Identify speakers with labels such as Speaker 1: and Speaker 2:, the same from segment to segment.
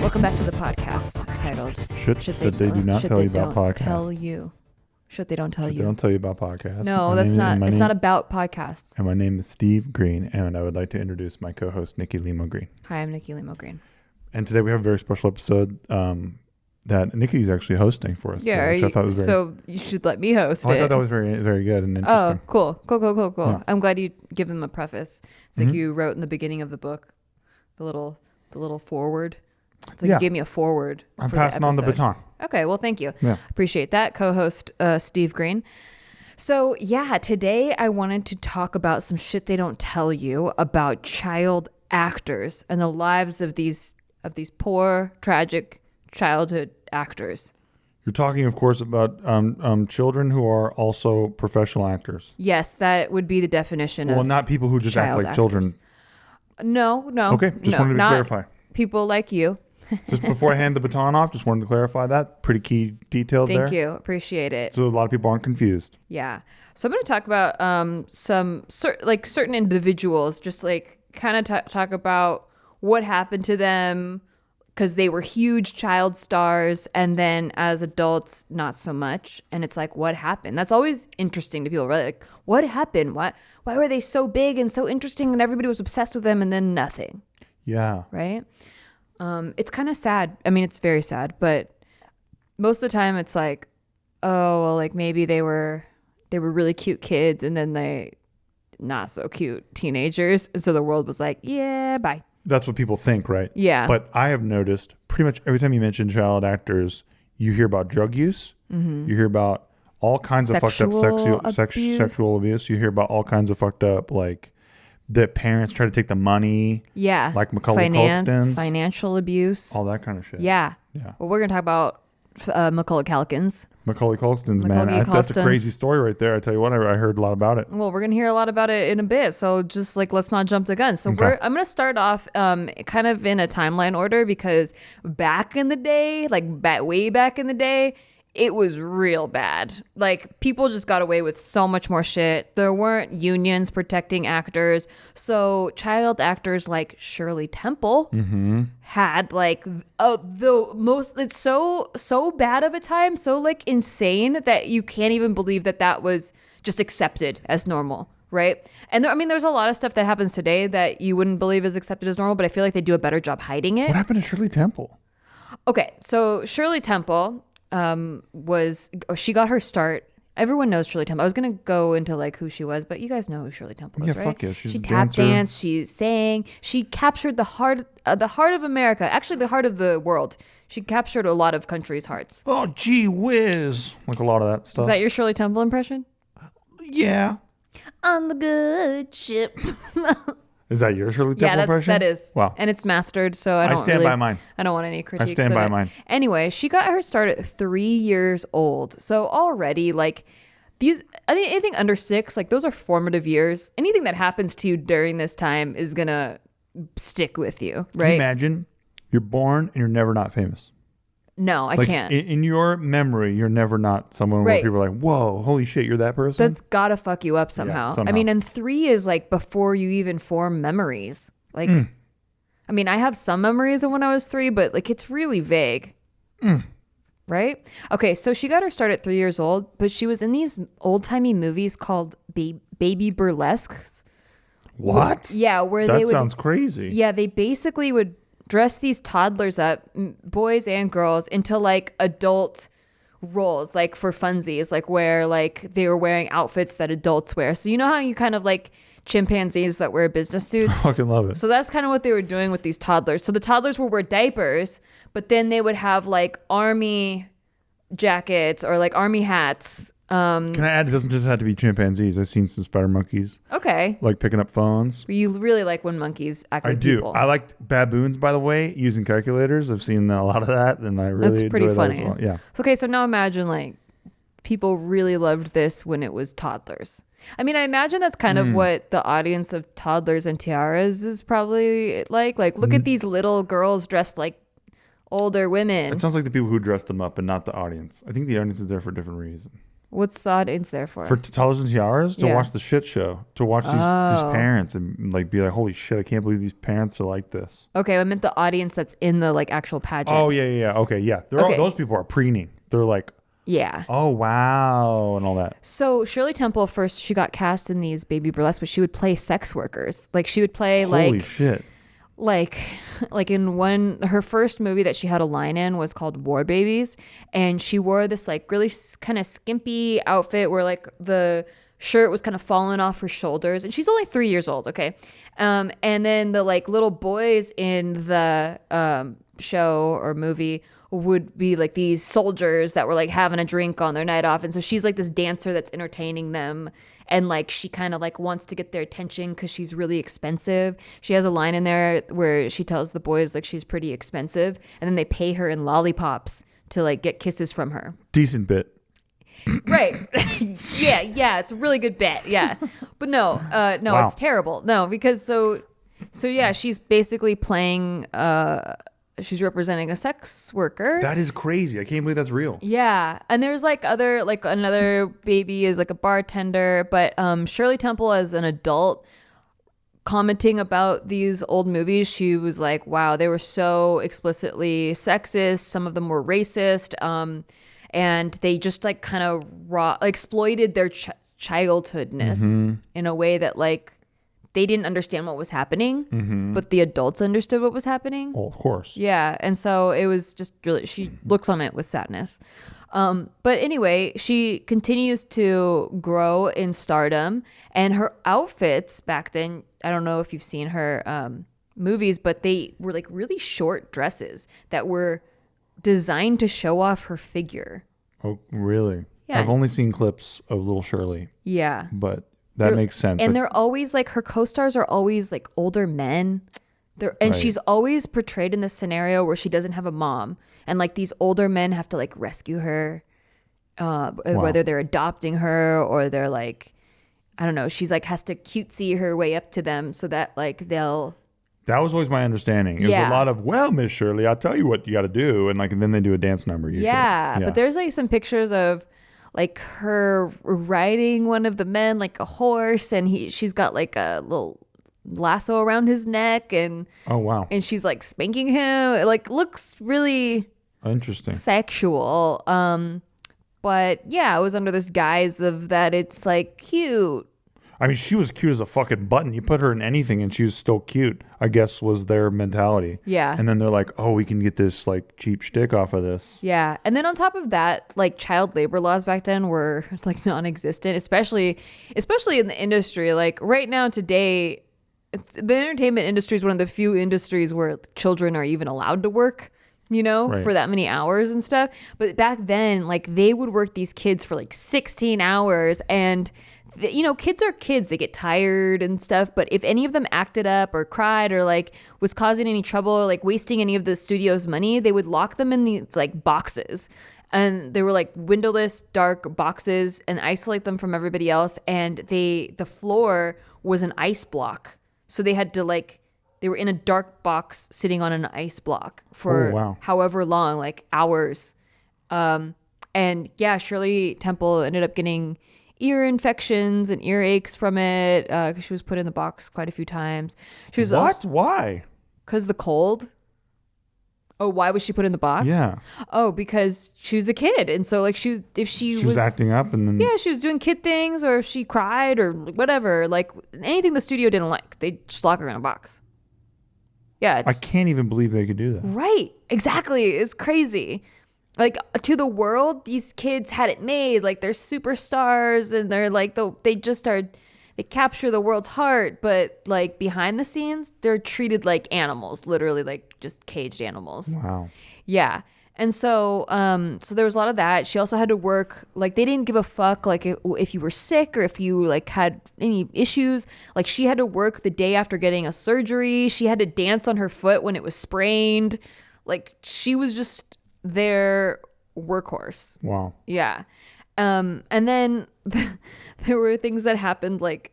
Speaker 1: Welcome back to the podcast titled
Speaker 2: Shit That They Do Not Tell You About Podcasts.
Speaker 1: Tell you. Shit they don't tell
Speaker 2: Shit
Speaker 1: you.
Speaker 2: They don't tell you about podcasts.
Speaker 1: No, that's not. It's not about podcasts.
Speaker 2: And my name is Steve Green, and I would like to introduce my co-host Nikki Limo Green.
Speaker 1: Hi, I'm Nikki Limo Green.
Speaker 2: And today we have a very special episode that Nikki's actually hosting for us.
Speaker 1: Yeah,
Speaker 2: which I thought was very,
Speaker 1: so you should let me host it.
Speaker 2: I thought that was very, very good and interesting.
Speaker 1: Oh, cool.
Speaker 2: Yeah.
Speaker 1: I'm glad you give them a preface. It's like you wrote in the beginning of the book, the little forward. It's like you gave me a forward.
Speaker 2: I'm passing on the baton.
Speaker 1: Okay, well, thank you.
Speaker 2: Yeah.
Speaker 1: Appreciate that, co-host Steve Green. So, yeah, today I wanted to talk about some shit they don't tell you about child actors and the lives of these poor, tragic childhood actors.
Speaker 2: You're talking, of course, about children who are also professional actors.
Speaker 1: Yes, that would be the definition of
Speaker 2: Well, not people who just act like
Speaker 1: actors.
Speaker 2: children.
Speaker 1: No.
Speaker 2: Okay, just wanted to
Speaker 1: not
Speaker 2: clarify.
Speaker 1: People like you.
Speaker 2: Just before I hand the baton off, just wanted to clarify that. Pretty key detail there.
Speaker 1: Thank you. Appreciate it.
Speaker 2: So a lot of people aren't confused.
Speaker 1: Yeah. So I'm going to talk about some certain individuals, just like kind of talk about what happened to them because they were huge child stars, and then as adults, not so much. And it's like, what happened? That's always interesting to people, right? Like, what happened? Why were they so big and so interesting, and everybody was obsessed with them, and then nothing?
Speaker 2: Yeah.
Speaker 1: Right. It's kind of sad. I mean, it's very sad, but most of the time it's like, oh, well, like maybe they were really cute kids and then they not so cute teenagers. And so the world was like, yeah, bye.
Speaker 2: That's what people think, right?
Speaker 1: Yeah.
Speaker 2: But I have noticed pretty much every time you mention child actors, you hear about drug use. Mm-hmm. You hear about all kinds of fucked up sexual abuse. You hear about all kinds of fucked up, like, that parents try to take the money.
Speaker 1: Yeah.
Speaker 2: Like Macaulay Culkin.
Speaker 1: Financial abuse.
Speaker 2: All that kind of shit.
Speaker 1: Yeah. Well, we're going to talk about Macaulay Culkin's.
Speaker 2: Macaulay Culkin's, man. That's a crazy story right there. I tell you what, I heard a lot about it.
Speaker 1: Well, we're going to hear a lot about it in a bit. So just like, let's not jump the gun. So
Speaker 2: Okay.
Speaker 1: I'm going to start off kind of in a timeline order because back in the day, like way back in the day, it was real bad. Like, people just got away with so much more shit. There weren't unions protecting actors. So child actors like Shirley Temple had like the most, it's so bad of a time, so like insane that you can't even believe that was just accepted as normal. Right. And there's a lot of stuff that happens today that you wouldn't believe is accepted as normal, but I feel like they do a better job hiding it.
Speaker 2: What happened to Shirley Temple?
Speaker 1: Okay. So Shirley Temple she got her start. Everyone knows Shirley Temple. I was gonna go into like who she was, but you guys know who Shirley Temple is, right?
Speaker 2: Fuck yeah, she's
Speaker 1: she
Speaker 2: a
Speaker 1: tap
Speaker 2: dancer.
Speaker 1: danced, she sang, she captured the heart of America, actually the heart of the world. She captured a lot of countries' hearts.
Speaker 2: Oh, gee whiz. Like a lot of that stuff.
Speaker 1: Is that your Shirley Temple impression?
Speaker 2: Yeah.
Speaker 1: On the good ship.
Speaker 2: Is that your Shirley Temple impression?
Speaker 1: That is.
Speaker 2: Wow.
Speaker 1: And it's mastered, so I
Speaker 2: stand by mine.
Speaker 1: I don't want any critiques.
Speaker 2: I stand by mine.
Speaker 1: Anyway, she got her start at 3 years old. So already, like, anything under 6, like, those are formative years. Anything that happens to you during this time is going to stick with you, right?
Speaker 2: Can you imagine you're born and you're never not famous?
Speaker 1: No, I can't.
Speaker 2: In your memory, you're never not someone where people are like, whoa, holy shit, you're that person?
Speaker 1: That's gotta fuck you up somehow.
Speaker 2: Yeah,
Speaker 1: I mean, and 3 is like before you even form memories. Like, I mean, I have some memories of when I was 3, but like it's really vague. Right? Okay, so she got her start at 3 years old, but she was in these old-timey movies called Baby Burlesques.
Speaker 2: What?
Speaker 1: Yeah, where
Speaker 2: that
Speaker 1: they would...
Speaker 2: sounds crazy.
Speaker 1: Yeah, they basically would dress these toddlers up, boys and girls, into like adult roles, like for funsies, like where like they were wearing outfits that adults wear. So you know how you kind of like chimpanzees that wear business suits?
Speaker 2: I fucking love it.
Speaker 1: So that's kind of what they were doing with these toddlers. So the toddlers would wear diapers, but then they would have like army jackets or like army hats.
Speaker 2: Can I add, it doesn't just have to be chimpanzees. I've seen some spider monkeys.
Speaker 1: Okay.
Speaker 2: Like picking up phones.
Speaker 1: You really like when monkeys act like people.
Speaker 2: I like baboons, by the way, using calculators. I've seen a lot of that, and I really
Speaker 1: That's pretty
Speaker 2: enjoy
Speaker 1: funny.
Speaker 2: that as well. Yeah.
Speaker 1: Okay, so now imagine like people really loved this when it was toddlers. I mean, I imagine that's kind of what the audience of Toddlers and Tiaras is probably like. Like, look at these little girls dressed like older women.
Speaker 2: It sounds like the people who dress them up and not the audience. I think the audience is there for a different reason.
Speaker 1: What's the audience there for?
Speaker 2: For television hours to watch the shit show, to watch these parents and like be like, holy shit, I can't believe these parents are like this.
Speaker 1: Okay, I meant the audience that's in the like actual pageant.
Speaker 2: Oh yeah. Okay, yeah. Those people are preening. They're like,
Speaker 1: yeah.
Speaker 2: Oh wow, and all that.
Speaker 1: So Shirley Temple, first she got cast in these baby burlesque, but she would play sex workers. Like she would play
Speaker 2: holy shit.
Speaker 1: Like in her first movie that she had a line in was called War Babies, and she wore this like really kind of skimpy outfit where like the shirt was kind of falling off her shoulders, and she's only 3 years old. Okay. And then the like little boys in the show or movie would be like these soldiers that were like having a drink on their night off, and so she's like this dancer that's entertaining them, and like she kind of like wants to get their attention because she's really expensive. She has a line in there where she tells the boys like she's pretty expensive, and then they pay her in lollipops to like get kisses from her.
Speaker 2: Decent bit.
Speaker 1: Right. yeah, it's a really good bit. Yeah. But no,
Speaker 2: Wow.
Speaker 1: It's terrible. No, because so yeah, she's basically playing she's representing a sex worker.
Speaker 2: That is crazy. I can't believe that's real.
Speaker 1: Yeah. And there's like another baby is like a bartender, but Shirley Temple as an adult commenting about these old movies, she was like, wow, they were so explicitly sexist. Some of them were racist. And they just like kind of exploited their childhoodness in a way that like they didn't understand what was happening, but the adults understood what was happening.
Speaker 2: Oh, of course.
Speaker 1: Yeah. And so it was just really, she looks on it with sadness. But anyway, she continues to grow in stardom, and her outfits back then, I don't know if you've seen her movies, but they were like really short dresses that were designed to show off her figure.
Speaker 2: Oh, really?
Speaker 1: Yeah.
Speaker 2: I've only seen clips of Little Shirley.
Speaker 1: Yeah.
Speaker 2: But that makes sense.
Speaker 1: And they're always like, her co-stars are always like older men. And she's always portrayed in this scenario where she doesn't have a mom. And like these older men have to like rescue her, whether they're adopting her or they're like, I don't know, she's like has to cutesy her way up to them so that like they'll.
Speaker 2: That was always my understanding. It was a lot of, well, Miss Shirley, I'll tell you what you got to do. And like, and then they do a dance number usually.
Speaker 1: Yeah. But there's like some pictures of like her riding one of the men like a horse, and she's got like a little lasso around his neck, and
Speaker 2: oh wow,
Speaker 1: and she's like spanking him. It like looks really
Speaker 2: interesting,
Speaker 1: sexual. But yeah, it was under this guise of that it's like cute.
Speaker 2: I mean, she was cute as a fucking button. You put her in anything and she was still cute, I guess was their mentality.
Speaker 1: Yeah.
Speaker 2: And then they're like, oh, we can get this like cheap shtick off of this.
Speaker 1: Yeah. And then on top of that, like child labor laws back then were like non-existent, especially in the industry. Like right now today, the entertainment industry is one of the few industries where children are even allowed to work, you know, for that many hours and stuff. But back then, like they would work these kids for like 16 hours, and you know, kids are kids. They get tired and stuff. But if any of them acted up or cried or like was causing any trouble or like wasting any of the studio's money, they would lock them in these like boxes. And they were like windowless, dark boxes, and isolate them from everybody else. And the floor was an ice block. So they had to they were in a dark box sitting on an ice block for however long, like hours. And yeah, Shirley Temple ended up getting ear infections and earaches from it because she was put in the box quite a few times. She was
Speaker 2: Why?
Speaker 1: Because the cold. Oh, why was she put in the box?
Speaker 2: Yeah.
Speaker 1: Oh, because she was a kid, and so like she was
Speaker 2: acting up, and then
Speaker 1: she was doing kid things, or if she cried or whatever, like anything the studio didn't like, they just lock her in a box. Yeah,
Speaker 2: I can't even believe they could do that.
Speaker 1: Right? Exactly. It's crazy. Like to the world, these kids had it made. Like they're superstars, and they're like they capture the world's heart. But like behind the scenes, they're treated like animals, literally like just caged animals.
Speaker 2: Wow.
Speaker 1: Yeah. And so so there was a lot of that. She also had to work, like they didn't give a fuck like if you were sick or if you like had any issues. Like she had to work the day after getting a surgery. She had to dance on her foot when it was sprained. Like she was just their workhorse.
Speaker 2: Wow.
Speaker 1: Yeah. And then there were things that happened like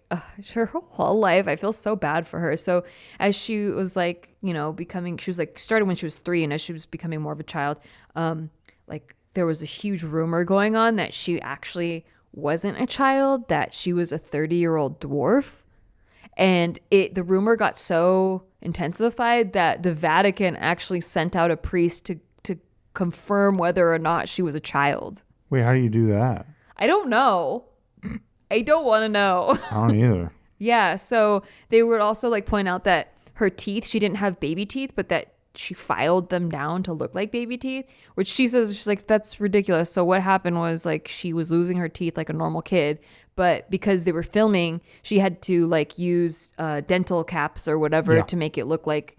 Speaker 1: her whole life. I feel so bad for her. So as she was like, you know, she was like started when she was 3, and as she was becoming more of a child, like there was a huge rumor going on that she actually wasn't a child, that she was a 30-year-old dwarf. And the rumor got so intensified that the Vatican actually sent out a priest to confirm whether or not she was a child.
Speaker 2: Wait, how do you do that?
Speaker 1: I don't know. I don't want to know.
Speaker 2: I don't either.
Speaker 1: Yeah, so they would also like point out that her teeth, she didn't have baby teeth, but that she filed them down to look like baby teeth, which she says, she's like, that's ridiculous. So what happened was like she was losing her teeth like a normal kid, but because they were filming, she had to like use dental caps or whatever to make it look like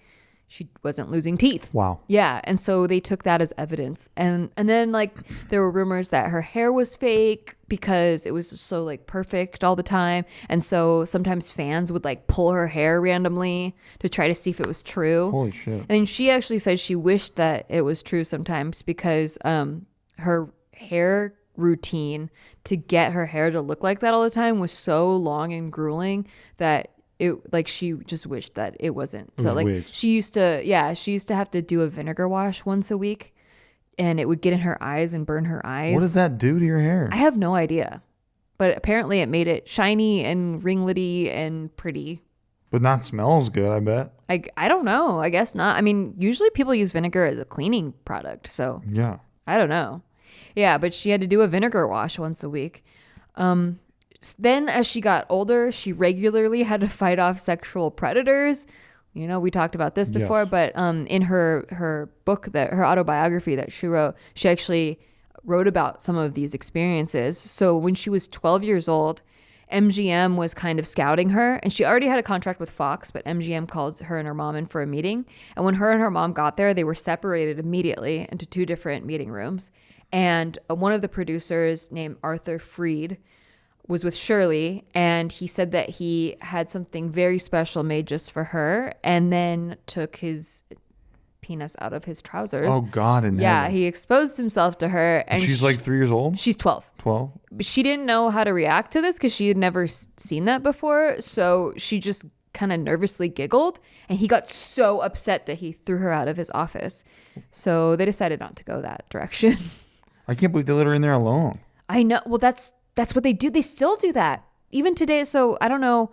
Speaker 1: she wasn't losing teeth.
Speaker 2: Wow.
Speaker 1: Yeah. And so they took that as evidence. And then like there were rumors that her hair was fake because it was so like perfect all the time. And so sometimes fans would like pull her hair randomly to try to see if it was true.
Speaker 2: Holy shit.
Speaker 1: And then she actually said she wished that it was true sometimes because her hair routine to get her hair to look like that all the time was so long and grueling that it like she just wished that it wasn't. So like
Speaker 2: wigs.
Speaker 1: she used to have to do a vinegar wash once a week, and it would get in her eyes and burn her eyes.
Speaker 2: What does that do to your hair?
Speaker 1: I have no idea, but apparently it made it shiny and ringlety and pretty.
Speaker 2: But not smells good, I bet.
Speaker 1: I don't know. I guess not. I mean, usually people use vinegar as a cleaning product, so
Speaker 2: Yeah.
Speaker 1: I don't know. Yeah, but she had to do a vinegar wash once a week. Then as she got older, she regularly had to fight off sexual predators. You know, we talked about this before,
Speaker 2: Yes.
Speaker 1: but in her book, her autobiography that she wrote, she actually wrote about some of these experiences. So when she was 12 years old, MGM was kind of scouting her, and she already had a contract with Fox, but MGM called her and her mom in for a meeting. And when her and her mom got there, they were separated immediately into two different meeting rooms. And one of the producers named Arthur Freed was with Shirley, and he said that he had something very special made just for her, and then took his penis out of his trousers.
Speaker 2: Oh God! And
Speaker 1: yeah, he exposed himself to her, and
Speaker 2: she's like 3 years old.
Speaker 1: She's 12.
Speaker 2: 12.
Speaker 1: But she didn't know how to react to this because she had never seen that before, so she just kind of nervously giggled, and he got so upset that he threw her out of his office. So they decided not to go that direction.
Speaker 2: I can't believe they let her in there alone.
Speaker 1: I know. Well, that's what they do. They still do that even today. So I don't know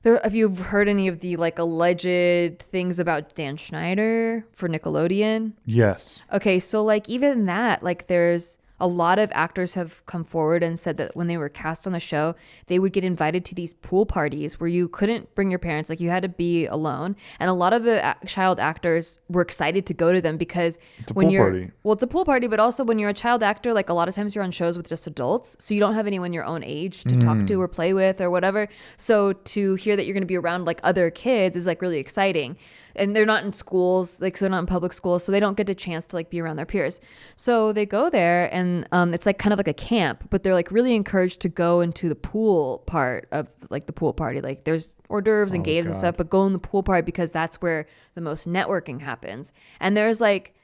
Speaker 1: if you've heard any of the like alleged things about Dan Schneider for Nickelodeon.
Speaker 2: Yes.
Speaker 1: Okay. So like even that, like there's a lot of actors have come forward and said that when they were cast on the show, they would get invited to these pool parties where you couldn't bring your parents, like you had to be alone. And a lot of the child actors were excited to go to them because
Speaker 2: It's a
Speaker 1: when
Speaker 2: pool
Speaker 1: you're,
Speaker 2: party.
Speaker 1: well, it's a pool party, but also when you're a child actor, like a lot of times you're on shows with just adults. So you don't have anyone your own age to talk to or play with or whatever. So to hear that you're going to be around like other kids is like really exciting. And they're not in schools, like, so they're not in public schools, so they don't get a chance to like be around their peers. So they go there, and it's like kind of like a camp, but they're like really encouraged to go into the pool part of like the pool party. Like there's hors d'oeuvres and games and stuff, but go in the pool part because that's where the most networking happens. And there's like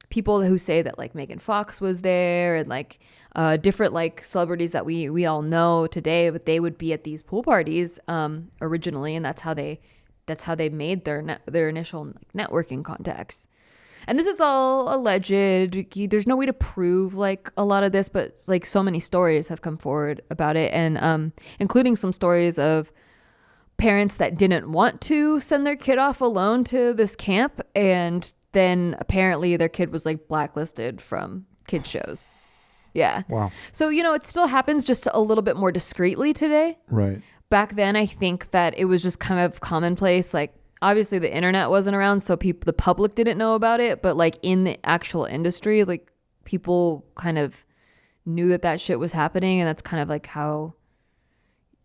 Speaker 1: people who say that like Megan Fox was there, and like different like celebrities that we all know today, but they would be at these pool parties originally, and that's how they made their initial networking contacts. And this is all alleged. There's no way to prove like a lot of this, but like so many stories have come forward about it, and including some stories of parents that didn't want to send their kid off alone to this camp, and then apparently their kid was like blacklisted from kid shows. Yeah.
Speaker 2: Wow.
Speaker 1: So, you know, it still happens just a little bit more discreetly today.
Speaker 2: Right.
Speaker 1: Back then, I think that it was just kind of commonplace. Like, obviously, the internet wasn't around, so the public didn't know about it. But like in the actual industry, like people kind of knew that shit was happening, and that's kind of like how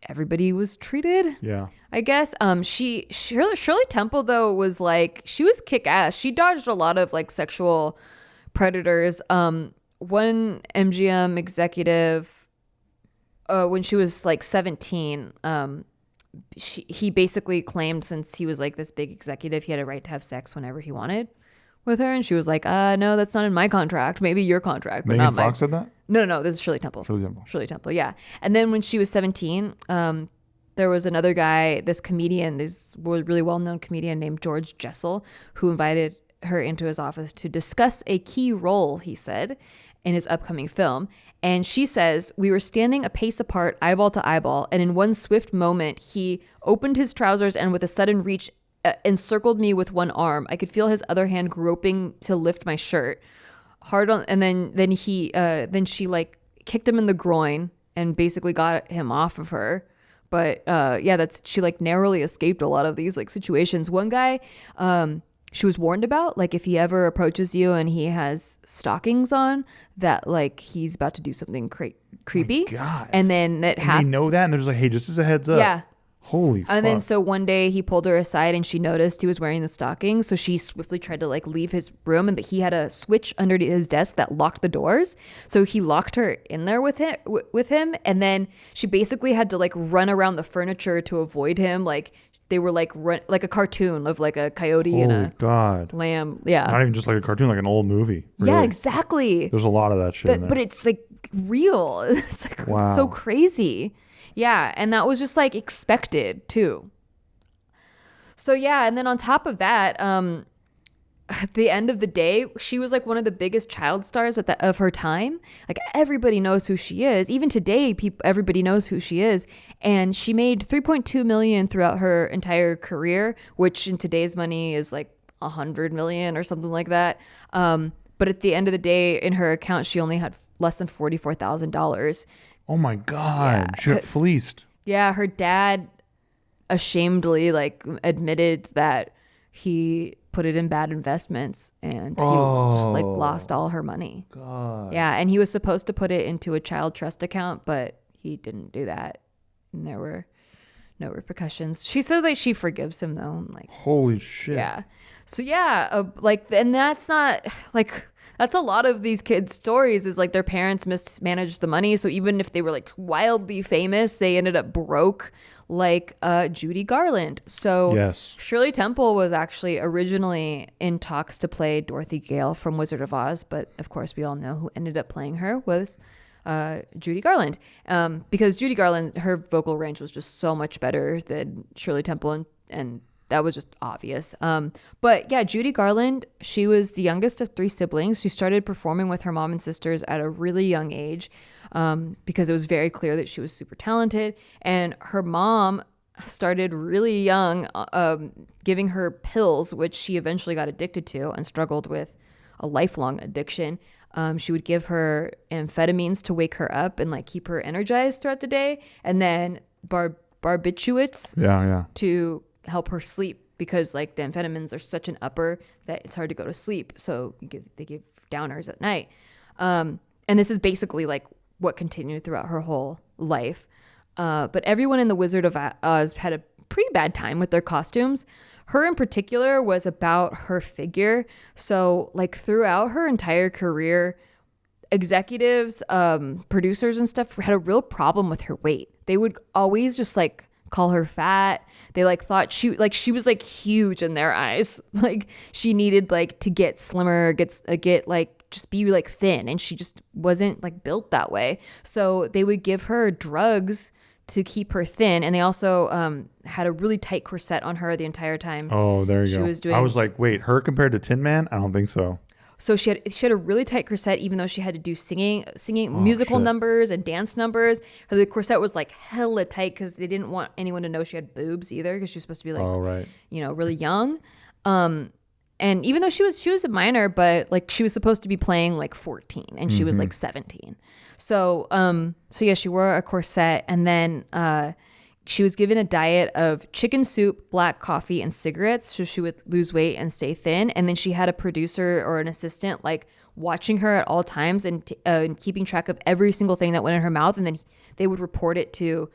Speaker 1: everybody was treated.
Speaker 2: Yeah.
Speaker 1: I guess. Shirley Temple though was like, she was kick ass. She dodged a lot of like sexual predators. One MGM executive, when she was like 17, he basically claimed since he was like this big executive, he had a right to have sex whenever he wanted with her. And she was like, no, that's not in my contract. Maybe your contract, but
Speaker 2: Megan
Speaker 1: not
Speaker 2: Fox said that?
Speaker 1: No, this is Shirley Temple. Shirley Temple, yeah. And then when she was 17, there was another guy, this really well-known comedian named George Jessel, who invited her into his office to discuss a key role, he said. in his upcoming film. And she says, we were standing a pace apart, eyeball to eyeball, and in one swift moment, he opened his trousers and with a sudden reach encircled me with one arm. I could feel his other hand groping to lift my shirt. Hard on, and then she like kicked him in the groin and basically got him off of her. But she like narrowly escaped a lot of these like situations. One guy, she was warned about, like, if he ever approaches you and he has stockings on, that like he's about to do something creepy.
Speaker 2: Oh my God.
Speaker 1: And then that
Speaker 2: happened. They know that, and they're just like, hey, just as a heads up.
Speaker 1: Yeah.
Speaker 2: Holy fuck.
Speaker 1: And then so one day he pulled her aside and she noticed he was wearing the stockings. So she swiftly tried to like leave his room, and he had a switch under his desk that locked the doors. So he locked her in there with him. And then she basically had to like run around the furniture to avoid him. Like they were like like a cartoon of like a coyote and a lamb. Yeah.
Speaker 2: Not even just like a cartoon, like an old movie. Really.
Speaker 1: Yeah, exactly.
Speaker 2: There's a lot of that shit in there.
Speaker 1: But it's like real. It's like It's so crazy. Yeah, and that was just like expected too. So yeah, and then on top of that, at the end of the day, she was like one of the biggest child stars of her time. Like everybody knows who she is. Even today, everybody knows who she is. And she made $3.2 million throughout her entire career, which in today's money is like $100 million or something like that. But at the end of the day, in her account, she only had less than $44,000.
Speaker 2: Oh my God. Yeah, she got fleeced.
Speaker 1: Yeah, her dad ashamedly like admitted that he put it in bad investments and he just like lost all her money.
Speaker 2: God.
Speaker 1: Yeah, and he was supposed to put it into a child trust account, but he didn't do that. And there were no repercussions. She says that she forgives him though. Like,
Speaker 2: holy shit.
Speaker 1: Yeah. So yeah, and that's not like, that's a lot of these kids' stories is like their parents mismanaged the money. So even if they were like wildly famous, they ended up broke, like Judy Garland. So
Speaker 2: yes.
Speaker 1: Shirley Temple was actually originally in talks to play Dorothy Gale from Wizard of Oz. But of course, we all know who ended up playing her was Judy Garland. Because Judy Garland, her vocal range was just so much better than Shirley Temple, and that was just obvious. But yeah, Judy Garland, she was the youngest of 3 siblings. She started performing with her mom and sisters at a really young age because it was very clear that she was super talented. And her mom started really young giving her pills, which she eventually got addicted to and struggled with a lifelong addiction. She would give her amphetamines to wake her up and like keep her energized throughout the day. And then barbiturates to help her sleep, because like the amphetamines are such an upper that it's hard to go to sleep. So they give downers at night. And this is basically like what continued throughout her whole life. But everyone in the Wizard of Oz had a pretty bad time with their costumes. Her in particular was about her figure. So like throughout her entire career, executives, producers and stuff had a real problem with her weight. They would always just like call her fat. They like thought she was like huge in their eyes. Like she needed like to get slimmer, get like just be like thin, and she just wasn't like built that way. So they would give her drugs to keep her thin, and they also had a really tight corset on her the entire time.
Speaker 2: Oh, there you go. I was like, wait, her compared to Tin Man? I don't think so.
Speaker 1: So she had a really tight corset, even though she had to do singing musical numbers and dance numbers. The corset was like hella tight because they didn't want anyone to know she had boobs either, because she was supposed to be like, really young. And even though she was a minor, but like she was supposed to be playing like 14 and she was like 17. So yeah, she wore a corset, and then she was given a diet of chicken soup, black coffee, and cigarettes, so she would lose weight and stay thin. And then she had a producer or an assistant like watching her at all times and keeping track of every single thing that went in her mouth, and then they would report it to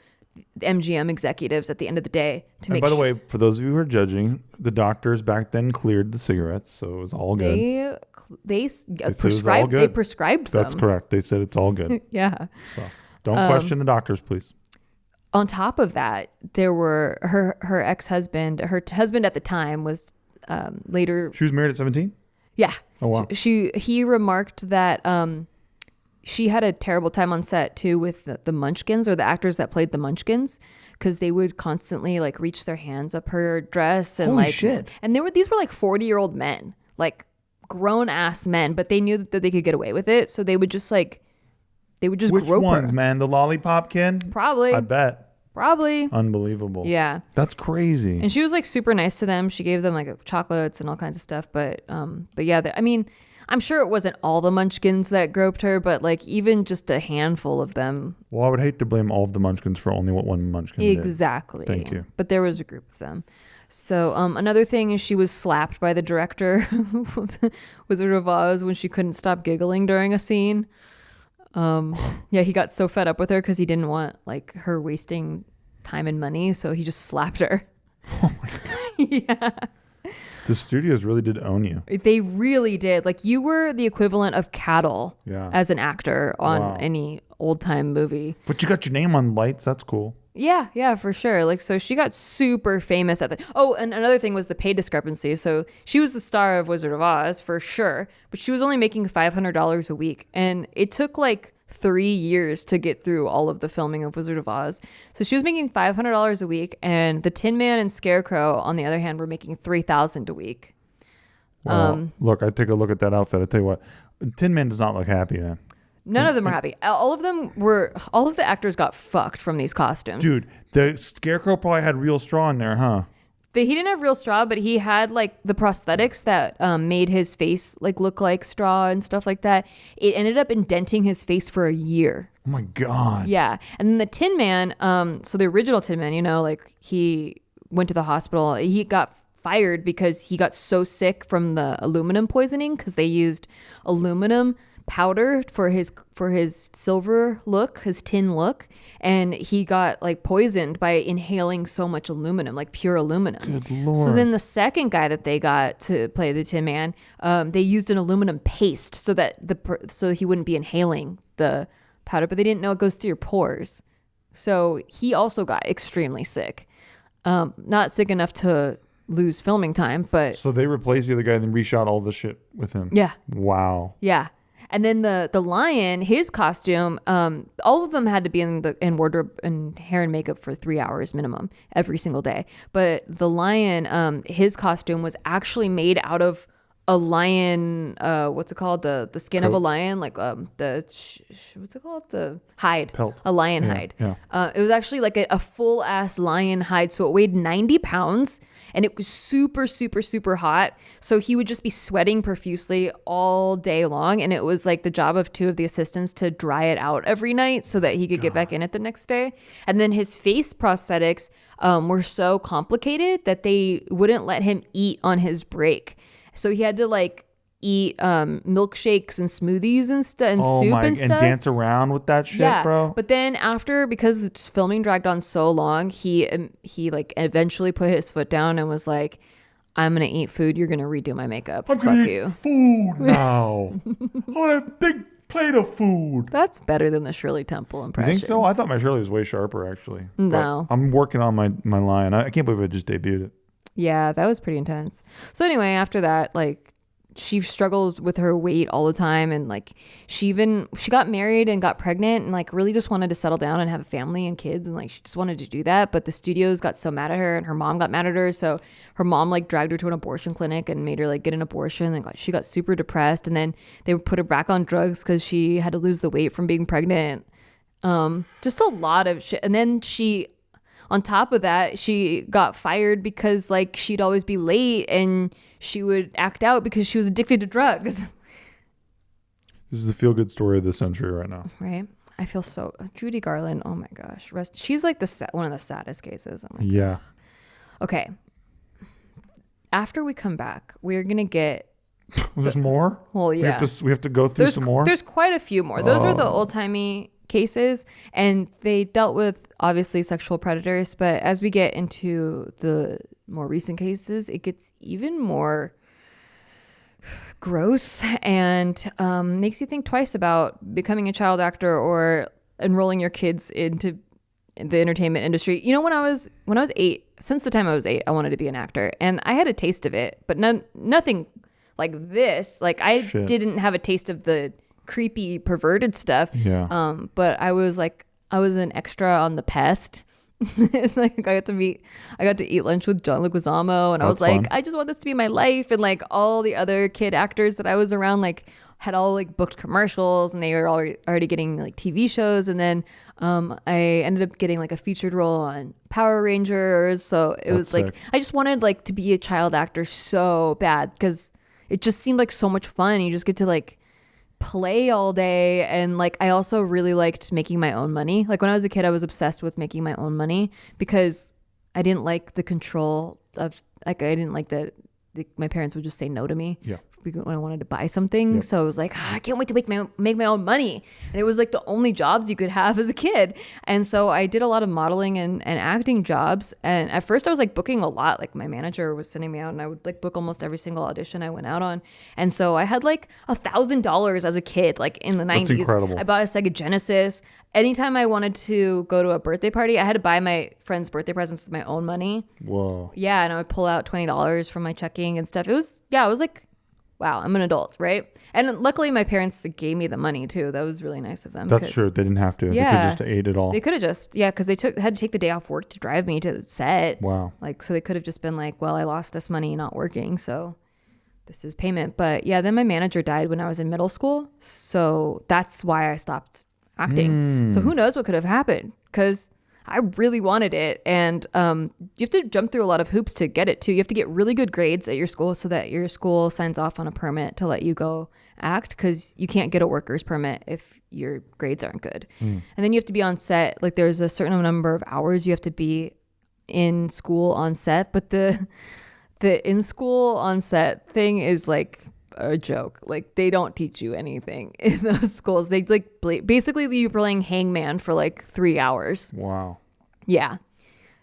Speaker 1: the MGM executives at the end of the day to make.
Speaker 2: And by the way, for those of you who are judging, the doctors back then cleared the cigarettes, so it was all good. They prescribed them. That's correct. They said it's all good.
Speaker 1: Yeah.
Speaker 2: So don't question the doctors, please.
Speaker 1: On top of that, there were her ex-husband. Her husband at the time was later.
Speaker 2: She was married at 17?
Speaker 1: Yeah.
Speaker 2: Oh, wow.
Speaker 1: He remarked that she had a terrible time on set too with the Munchkins, or the actors that played the Munchkins, because they would constantly like reach their hands up her dress and
Speaker 2: Holy shit.
Speaker 1: And these were like 40-year-old men, like grown ass men, but they knew that they could get away with it, so they would just
Speaker 2: Which
Speaker 1: grope
Speaker 2: ones,
Speaker 1: her.
Speaker 2: man? The lollipop kid?
Speaker 1: Probably.
Speaker 2: I bet.
Speaker 1: Probably.
Speaker 2: Unbelievable.
Speaker 1: Yeah.
Speaker 2: That's crazy.
Speaker 1: And she was like super nice to them. She gave them like chocolates and all kinds of stuff. But yeah, I mean, I'm sure it wasn't all the Munchkins that groped her, but like even just a handful of them.
Speaker 2: Well, I would hate to blame all of the Munchkins for only what one Munchkin did.
Speaker 1: Exactly.
Speaker 2: Thank you.
Speaker 1: But there was a group of them. So another thing is she was slapped by the director of Wizard of Oz when she couldn't stop giggling during a scene. Yeah, he got so fed up with her because he didn't want like her wasting time and money, so he just slapped her.
Speaker 2: Oh my God.
Speaker 1: Yeah.
Speaker 2: The studios really did own you.
Speaker 1: They really did. Like you were the equivalent of cattle as an actor on any old time movie.
Speaker 2: But you got your name on lights. That's cool.
Speaker 1: Yeah, for sure. Like, so she got super famous at and another thing was the pay discrepancy. So she was the star of Wizard of Oz for sure, but she was only making $500 a week. And it took like 3 years to get through all of the filming of Wizard of Oz. So she was making $500 a week, and the Tin Man and Scarecrow, on the other hand, were making $3,000 a week.
Speaker 2: Well, look, I take a look at that outfit. I tell you what, Tin Man does not look happy, man.
Speaker 1: None of them are happy. All of the actors got fucked from these costumes.
Speaker 2: Dude, the Scarecrow probably had real straw in there, huh?
Speaker 1: He didn't have real straw, but he had like the prosthetics that made his face like look like straw and stuff like that. It ended up indenting his face for a year.
Speaker 2: Oh my God.
Speaker 1: Yeah. And then the Tin Man, so the original Tin Man, you know, like he went to the hospital. He got fired because he got so sick from the aluminum poisoning because they used aluminum powder for his silver look, his tin look, and he got like poisoned by inhaling so much aluminum, like pure aluminum.
Speaker 2: Good Lord.
Speaker 1: So then the second guy that they got to play the Tin Man, they used an aluminum paste so that so he wouldn't be inhaling the powder, but they didn't know it goes through your pores. So he also got extremely sick. Not sick enough to lose filming time, but
Speaker 2: so they replaced the other guy and then reshot all the shit with him.
Speaker 1: Yeah.
Speaker 2: Wow.
Speaker 1: Yeah. And then the lion, his costume, all of them had to be in wardrobe and hair and makeup for 3 hours minimum every single day. But the lion, his costume was actually made out of a lion. What's it called? The skin of a lion, like what's it called? The hide,
Speaker 2: pelt,
Speaker 1: a lion hide.
Speaker 2: Yeah.
Speaker 1: It was actually like a full ass lion hide, so it weighed 90 pounds. And it was super, super, super hot. So he would just be sweating profusely all day long. And it was like the job of 2 of the assistants to dry it out every night so that he could get back in it the next day. And then his face prosthetics were so complicated that they wouldn't let him eat on his break. So he had to like eat milkshakes and smoothies and stuff and soup and stuff.
Speaker 2: And dance around with that shit, bro.
Speaker 1: But then because the filming dragged on so long, he like eventually put his foot down and was like, I'm gonna eat food, you're gonna redo my makeup. Fuck you.
Speaker 2: Food now. I want a big plate of food.
Speaker 1: That's better than the Shirley Temple impression.
Speaker 2: You think so? I thought my Shirley was way sharper actually.
Speaker 1: No.
Speaker 2: But I'm working on my line. I can't believe I just debuted it.
Speaker 1: Yeah, that was pretty intense. So anyway, after that, like she struggled with her weight all the time, and like she got married and got pregnant and like really just wanted to settle down and have a family and kids, and like she just wanted to do that, but the studios got so mad at her and her mom got mad at her, so her mom like dragged her to an abortion clinic and made her like get an abortion, and she got super depressed, and then they put her back on drugs because she had to lose the weight from being pregnant. Just a lot of shit. And then on top of that, she got fired because like she'd always be late and she would act out because she was addicted to drugs.
Speaker 2: This is the feel-good story of the century right now.
Speaker 1: Right? I feel so... Judy Garland, oh my gosh. She's like one of the saddest cases.
Speaker 2: Yeah.
Speaker 1: Okay. After we come back, we're going to get...
Speaker 2: There's more?
Speaker 1: Well, yeah.
Speaker 2: We have to go through some more?
Speaker 1: There's quite a few more. Those were the old-timey cases, and they dealt with obviously sexual predators, but as we get into the more recent cases, it gets even more gross and makes you think twice about becoming a child actor or enrolling your kids into the entertainment industry. You know, when I was 8, since the time I was 8, I wanted to be an actor, and I had a taste of it, but nothing like this. Like I didn't have a taste of the creepy perverted stuff.
Speaker 2: Yeah.
Speaker 1: But I was an extra on The Pest It's like I got to eat lunch with John Leguizamo, and I was like, fun. I just want this to be my life. And like all the other kid actors that I was around, like had all like booked commercials, and they were already getting like TV shows. And then I ended up getting like a featured role on Power Rangers. So it was like, I just wanted like to be a child actor so bad because it just seemed like so much fun. You just get to like play all day, and like I also really liked making my own money. Like when I was a kid, I was obsessed with making my own money because I didn't like the control of, like, I didn't like that my parents would just say no to me when I wanted to buy something. So I was like, I can't wait to make my own money. And it was like the only jobs you could have as a kid. And so I did a lot of modeling and acting jobs. And at first I was like booking a lot. Like my manager was sending me out, and I would like book almost every single audition I went out on. And so I had like $1,000 as a kid, like in the 90s. That's incredible. I bought a Sega Genesis. Anytime I wanted to go to a birthday party, I had to buy my friends' birthday presents with my own money.
Speaker 2: Whoa.
Speaker 1: Yeah. And I would pull out $20 from my checking and stuff. It was like, wow, I'm an adult, right? And luckily my parents gave me the money too. That was really nice of them.
Speaker 2: That's true. They didn't have to.
Speaker 1: Yeah,
Speaker 2: they could just ate it all.
Speaker 1: They could have just, because they had to take the day off work to drive me to the set.
Speaker 2: Wow.
Speaker 1: Like, so they could have just been like, well, I lost this money not working, so this is payment. But yeah, then my manager died when I was in middle school. So that's why I stopped acting. So who knows what could have happened, because I really wanted it. And you have to jump through a lot of hoops to get it too. You have to get really good grades at your school so that your school signs off on a permit to let you go act, because you can't get a worker's permit if your grades aren't good. And then you have to be on set. Like there's a certain number of hours you have to be in school on set. But the in school on set thing is like a joke. Like they don't teach you anything in those schools. They like basically you're playing hangman for like 3 hours.
Speaker 2: Wow.
Speaker 1: Yeah.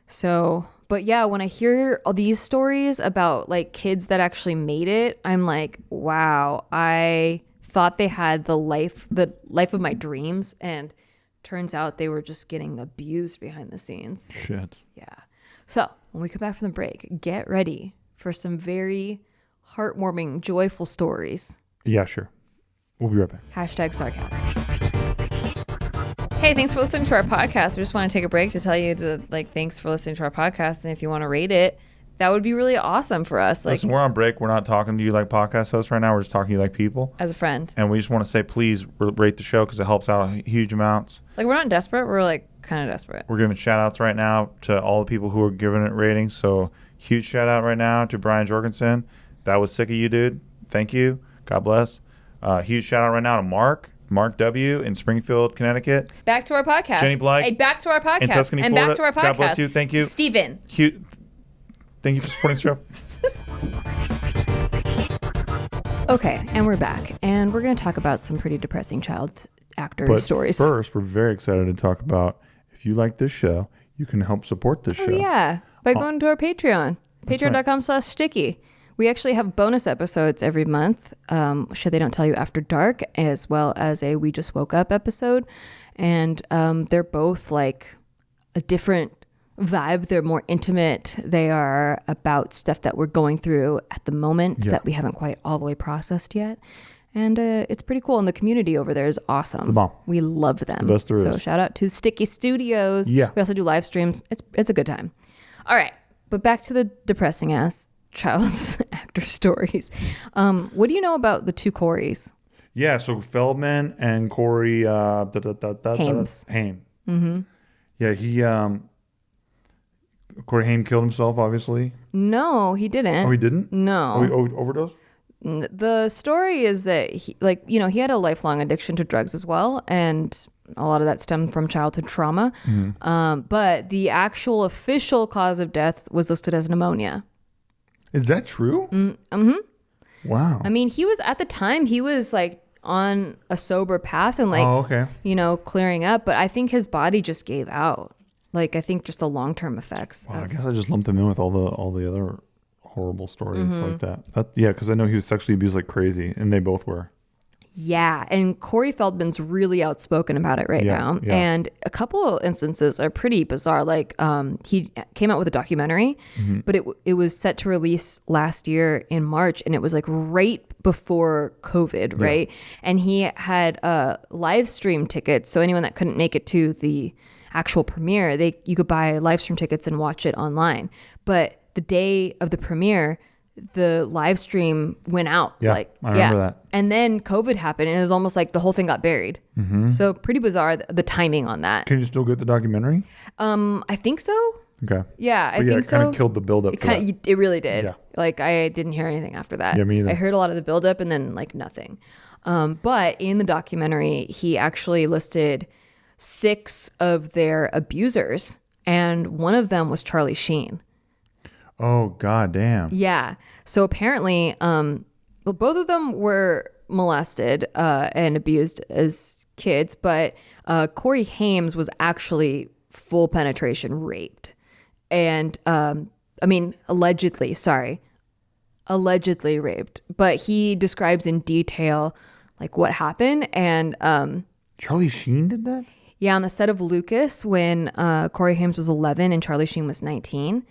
Speaker 1: So, but yeah, when I hear all these stories about like kids that actually made it, I'm like, wow, I thought they had the life of my dreams, and turns out they were just getting abused behind the scenes.
Speaker 2: Shit.
Speaker 1: Yeah. So when we come back from the break, get ready for some very heartwarming, joyful stories.
Speaker 2: Yeah, sure. We'll be right back.
Speaker 1: #sarcasm. Hey, thanks for listening to our podcast. We just want to take a break to tell you thanks for listening to our podcast. And if you want to rate it, that would be really awesome for us.
Speaker 2: Listen, we're on break. We're not talking to you like podcast hosts right now. We're just talking to you like people.
Speaker 1: As a friend.
Speaker 2: And we just want to say, please rate the show because it helps out huge amounts.
Speaker 1: Like, we're not desperate. We're like kind of desperate.
Speaker 2: We're giving shout outs right now to all the people who are giving it ratings. So huge shout out right now to Brian Jorgensen. That was sick of you, dude. Thank you. God bless. Huge shout out right now to Mark W. in Springfield, Connecticut.
Speaker 1: Back to our podcast.
Speaker 2: Jenny Blake.
Speaker 1: Hey, back to our podcast.
Speaker 2: In Tuscany,
Speaker 1: and
Speaker 2: Florida.
Speaker 1: Back to our podcast.
Speaker 2: God bless you. Thank you.
Speaker 1: Steven.
Speaker 2: Thank you for supporting the
Speaker 1: show. Okay, and we're back. And we're going to talk about some pretty depressing child actor stories.
Speaker 2: First, we're very excited to talk about, if you like this show, you can help support this show.
Speaker 1: Yeah, by going to our Patreon. Patreon.com/sticky. We actually have bonus episodes every month, Shit They Don't Tell You After Dark, as well as a We Just Woke Up episode. And they're both like a different vibe. They're more intimate. They are about stuff that we're going through at the moment that we haven't quite all the way processed yet. And it's pretty cool. And the community over there is awesome.
Speaker 2: The bomb.
Speaker 1: We love them.
Speaker 2: The best there is.
Speaker 1: So shout out to Sticky Studios.
Speaker 2: Yeah.
Speaker 1: We also do live streams. It's a good time. All right. But back to the depressing ass child actor stories. What do you know about the two Coreys?
Speaker 2: Yeah, so Feldman and Corey
Speaker 1: Haim.
Speaker 2: Mm-hmm. Yeah, Corey Haim killed himself, obviously.
Speaker 1: No, he didn't.
Speaker 2: Oh, he didn't?
Speaker 1: No.
Speaker 2: Oh, he overdosed?
Speaker 1: The story is that he had a lifelong addiction to drugs as well, and a lot of that stemmed from childhood trauma. Mm-hmm. But the actual official cause of death was listed as pneumonia.
Speaker 2: Is that true?
Speaker 1: Mm-hmm.
Speaker 2: Wow.
Speaker 1: I mean, he was like on a sober path and clearing up, but I think his body just gave out. Like, I think just the long-term effects.
Speaker 2: Wow, I guess I just lumped him in with all the other horrible stories like that. Because I know he was sexually abused like crazy, and they both were. Yeah,
Speaker 1: and Corey Feldman's really outspoken about it right now. Yeah. And a couple of instances are pretty bizarre. Like, he came out with a documentary, but it was set to release last year in March, and it was like right before COVID, right? And he had live stream tickets, so anyone that couldn't make it to the actual premiere, you could buy live stream tickets and watch it online. But the day of the premiere, the live stream went out.
Speaker 2: Yeah, I remember that.
Speaker 1: And then COVID happened, and it was almost like the whole thing got buried. So pretty bizarre, the timing on that.
Speaker 2: Can you still get the documentary?
Speaker 1: I think so.
Speaker 2: Okay.
Speaker 1: Yeah, I think so.
Speaker 2: It kind of killed the buildup.
Speaker 1: It really did.
Speaker 2: Yeah.
Speaker 1: Like, I didn't hear anything after that.
Speaker 2: Yeah, me either.
Speaker 1: I heard a lot of the buildup and then like nothing. But in the documentary, he actually listed 6 of their abusers, and one of them was Charlie Sheen.
Speaker 2: Oh, god damn.
Speaker 1: Yeah. So apparently, both of them were molested and abused as kids, but Corey Haim was actually full penetration raped. And allegedly raped, but he describes in detail like what happened. And
Speaker 2: Charlie Sheen did that?
Speaker 1: Yeah, on the set of Lucas when Corey Haim was 11 and Charlie Sheen was 19.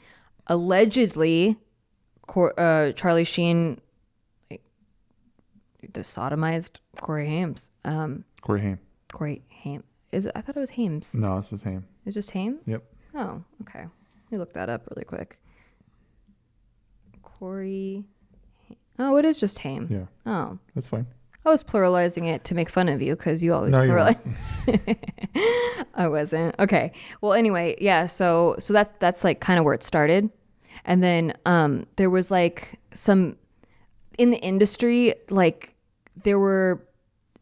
Speaker 1: Allegedly, Charlie Sheen sodomized Corey Haim. Corey Haim. I thought it was Hames.
Speaker 2: No, it's just Haim.
Speaker 1: It's just Haim?
Speaker 2: Yep.
Speaker 1: Oh, okay. Let me look that up really quick. Corey. Oh, it is just Haim.
Speaker 2: Yeah.
Speaker 1: Oh.
Speaker 2: That's fine.
Speaker 1: I was pluralizing it to make fun of you because you always pluralize. I wasn't. Okay. Well, anyway, yeah. So that's like kind of where it started. And then there was like some in the industry, like there were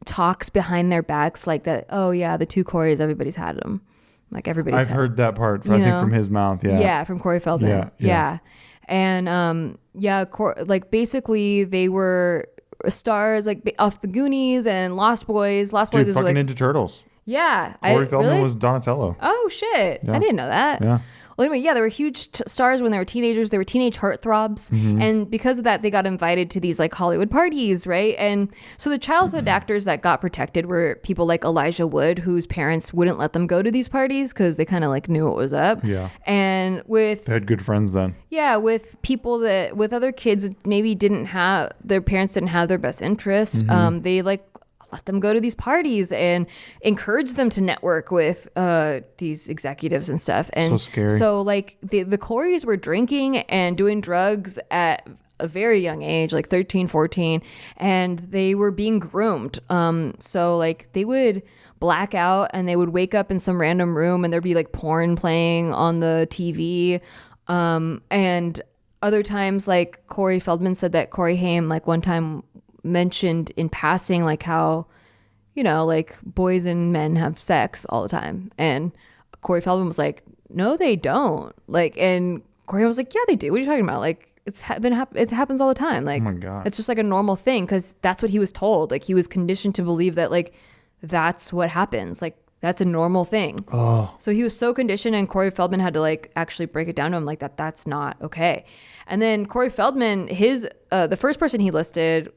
Speaker 1: talks behind their backs like that. Oh yeah, the 2 Coreys, everybody's had them. Like everybody's.
Speaker 2: I've heard that part. I think from his mouth. Yeah.
Speaker 1: Yeah, from Corey Feldman. Yeah. And like basically they were stars like off the Goonies and Lost Boys. Lost Boys is
Speaker 2: fucking
Speaker 1: like
Speaker 2: Ninja Turtles.
Speaker 1: Yeah.
Speaker 2: Corey Feldman was Donatello.
Speaker 1: Oh shit.
Speaker 2: Yeah.
Speaker 1: I didn't know that.
Speaker 2: Yeah.
Speaker 1: Well, anyway, yeah, they were huge stars when they were teenagers. They were teenage heartthrobs. And because of that, they got invited to these like Hollywood parties, right? And so the childhood actors that got protected were people like Elijah Wood, whose parents wouldn't let them go to these parties because they kind of like knew what was up.
Speaker 2: Yeah.
Speaker 1: And
Speaker 2: they had good friends then.
Speaker 1: Yeah, with people with other kids maybe their parents didn't have their best interests. They like let them go to these parties and encourage them to network with these executives and stuff. And
Speaker 2: so scary.
Speaker 1: So like the Coreys were drinking and doing drugs at a very young age, like 13, 14, and they were being groomed. So like they would black out and they would wake up in some random room and there'd be like porn playing on the TV. And other times, like Corey Feldman said that Corey Haim like one time mentioned in passing like how like boys and men have sex all the time, and Corey Feldman was like, no they don't, like, and Corey was like, yeah they do, what are you talking about, like it happens all the time, like, oh my God, it's just like a normal thing, because that's what he was told, like he was conditioned to believe that like that's what happens, like that's a normal thing. So he was so conditioned, and Corey Feldman had to like actually break it down to him like that's not okay. And then Corey Feldman, the first person he listed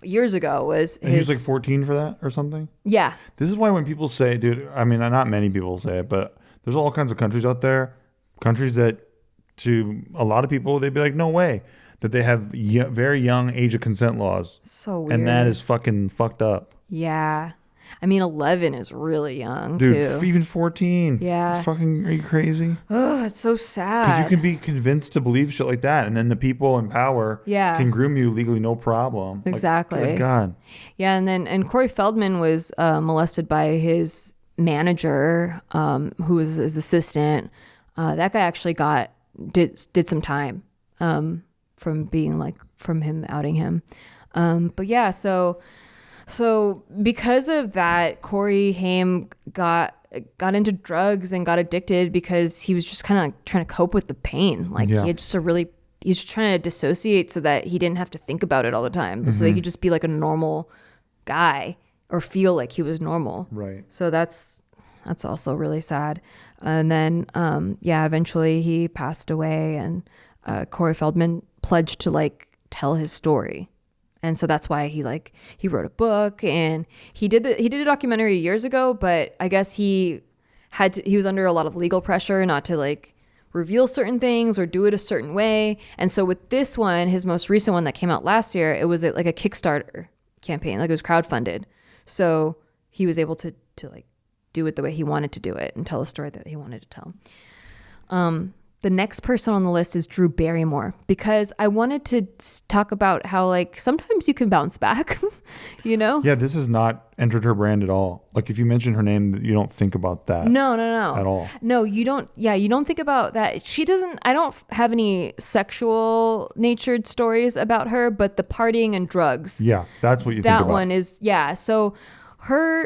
Speaker 1: years ago was
Speaker 2: he was like 14 for that or something.
Speaker 1: Yeah.
Speaker 2: This is why when people say, dude, I mean, not many people say it, but there's all kinds of countries out there, countries that to a lot of people, they'd be like, no way, that they have very young age of consent laws.
Speaker 1: So weird.
Speaker 2: And that is fucking fucked up.
Speaker 1: Yeah. I mean, 11 is really young,
Speaker 2: dude,
Speaker 1: too.
Speaker 2: Even 14.
Speaker 1: Yeah.
Speaker 2: Fucking, are you crazy?
Speaker 1: Oh, it's so sad.
Speaker 2: Because you can be convinced to believe shit like that, and then the people in power can groom you legally, no problem.
Speaker 1: Exactly.
Speaker 2: Like, good God.
Speaker 1: Yeah, and Corey Feldman was molested by his manager, who was his assistant. That guy actually did some time from him outing him. But yeah, So because of that, Corey Haim got into drugs and got addicted because he was just kind of like trying to cope with the pain. Like he had just he was trying to dissociate so that he didn't have to think about it all the time. So he could just be like a normal guy or feel like he was normal.
Speaker 2: Right.
Speaker 1: So that's also really sad. And then, eventually he passed away, and Corey Feldman pledged to like tell his story. And so that's why he wrote a book, and he did a documentary years ago, but I guess he was under a lot of legal pressure not to like reveal certain things or do it a certain way. And so with this one, his most recent one that came out last year, it was like a Kickstarter campaign, like it was crowdfunded. So he was able to like do it the way he wanted to do it and tell the story that he wanted to tell. The next person on the list is Drew Barrymore, because I wanted to talk about how, like, sometimes you can bounce back, you know?
Speaker 2: Yeah, this has not entered her brand at all. Like, if you mention her name, you don't think about that.
Speaker 1: No.
Speaker 2: At all.
Speaker 1: No, you don't. Yeah, you don't think about that. She doesn't, I don't have any sexual natured stories about her, but the partying and drugs.
Speaker 2: Yeah, that's what you think about.
Speaker 1: That one is, yeah. So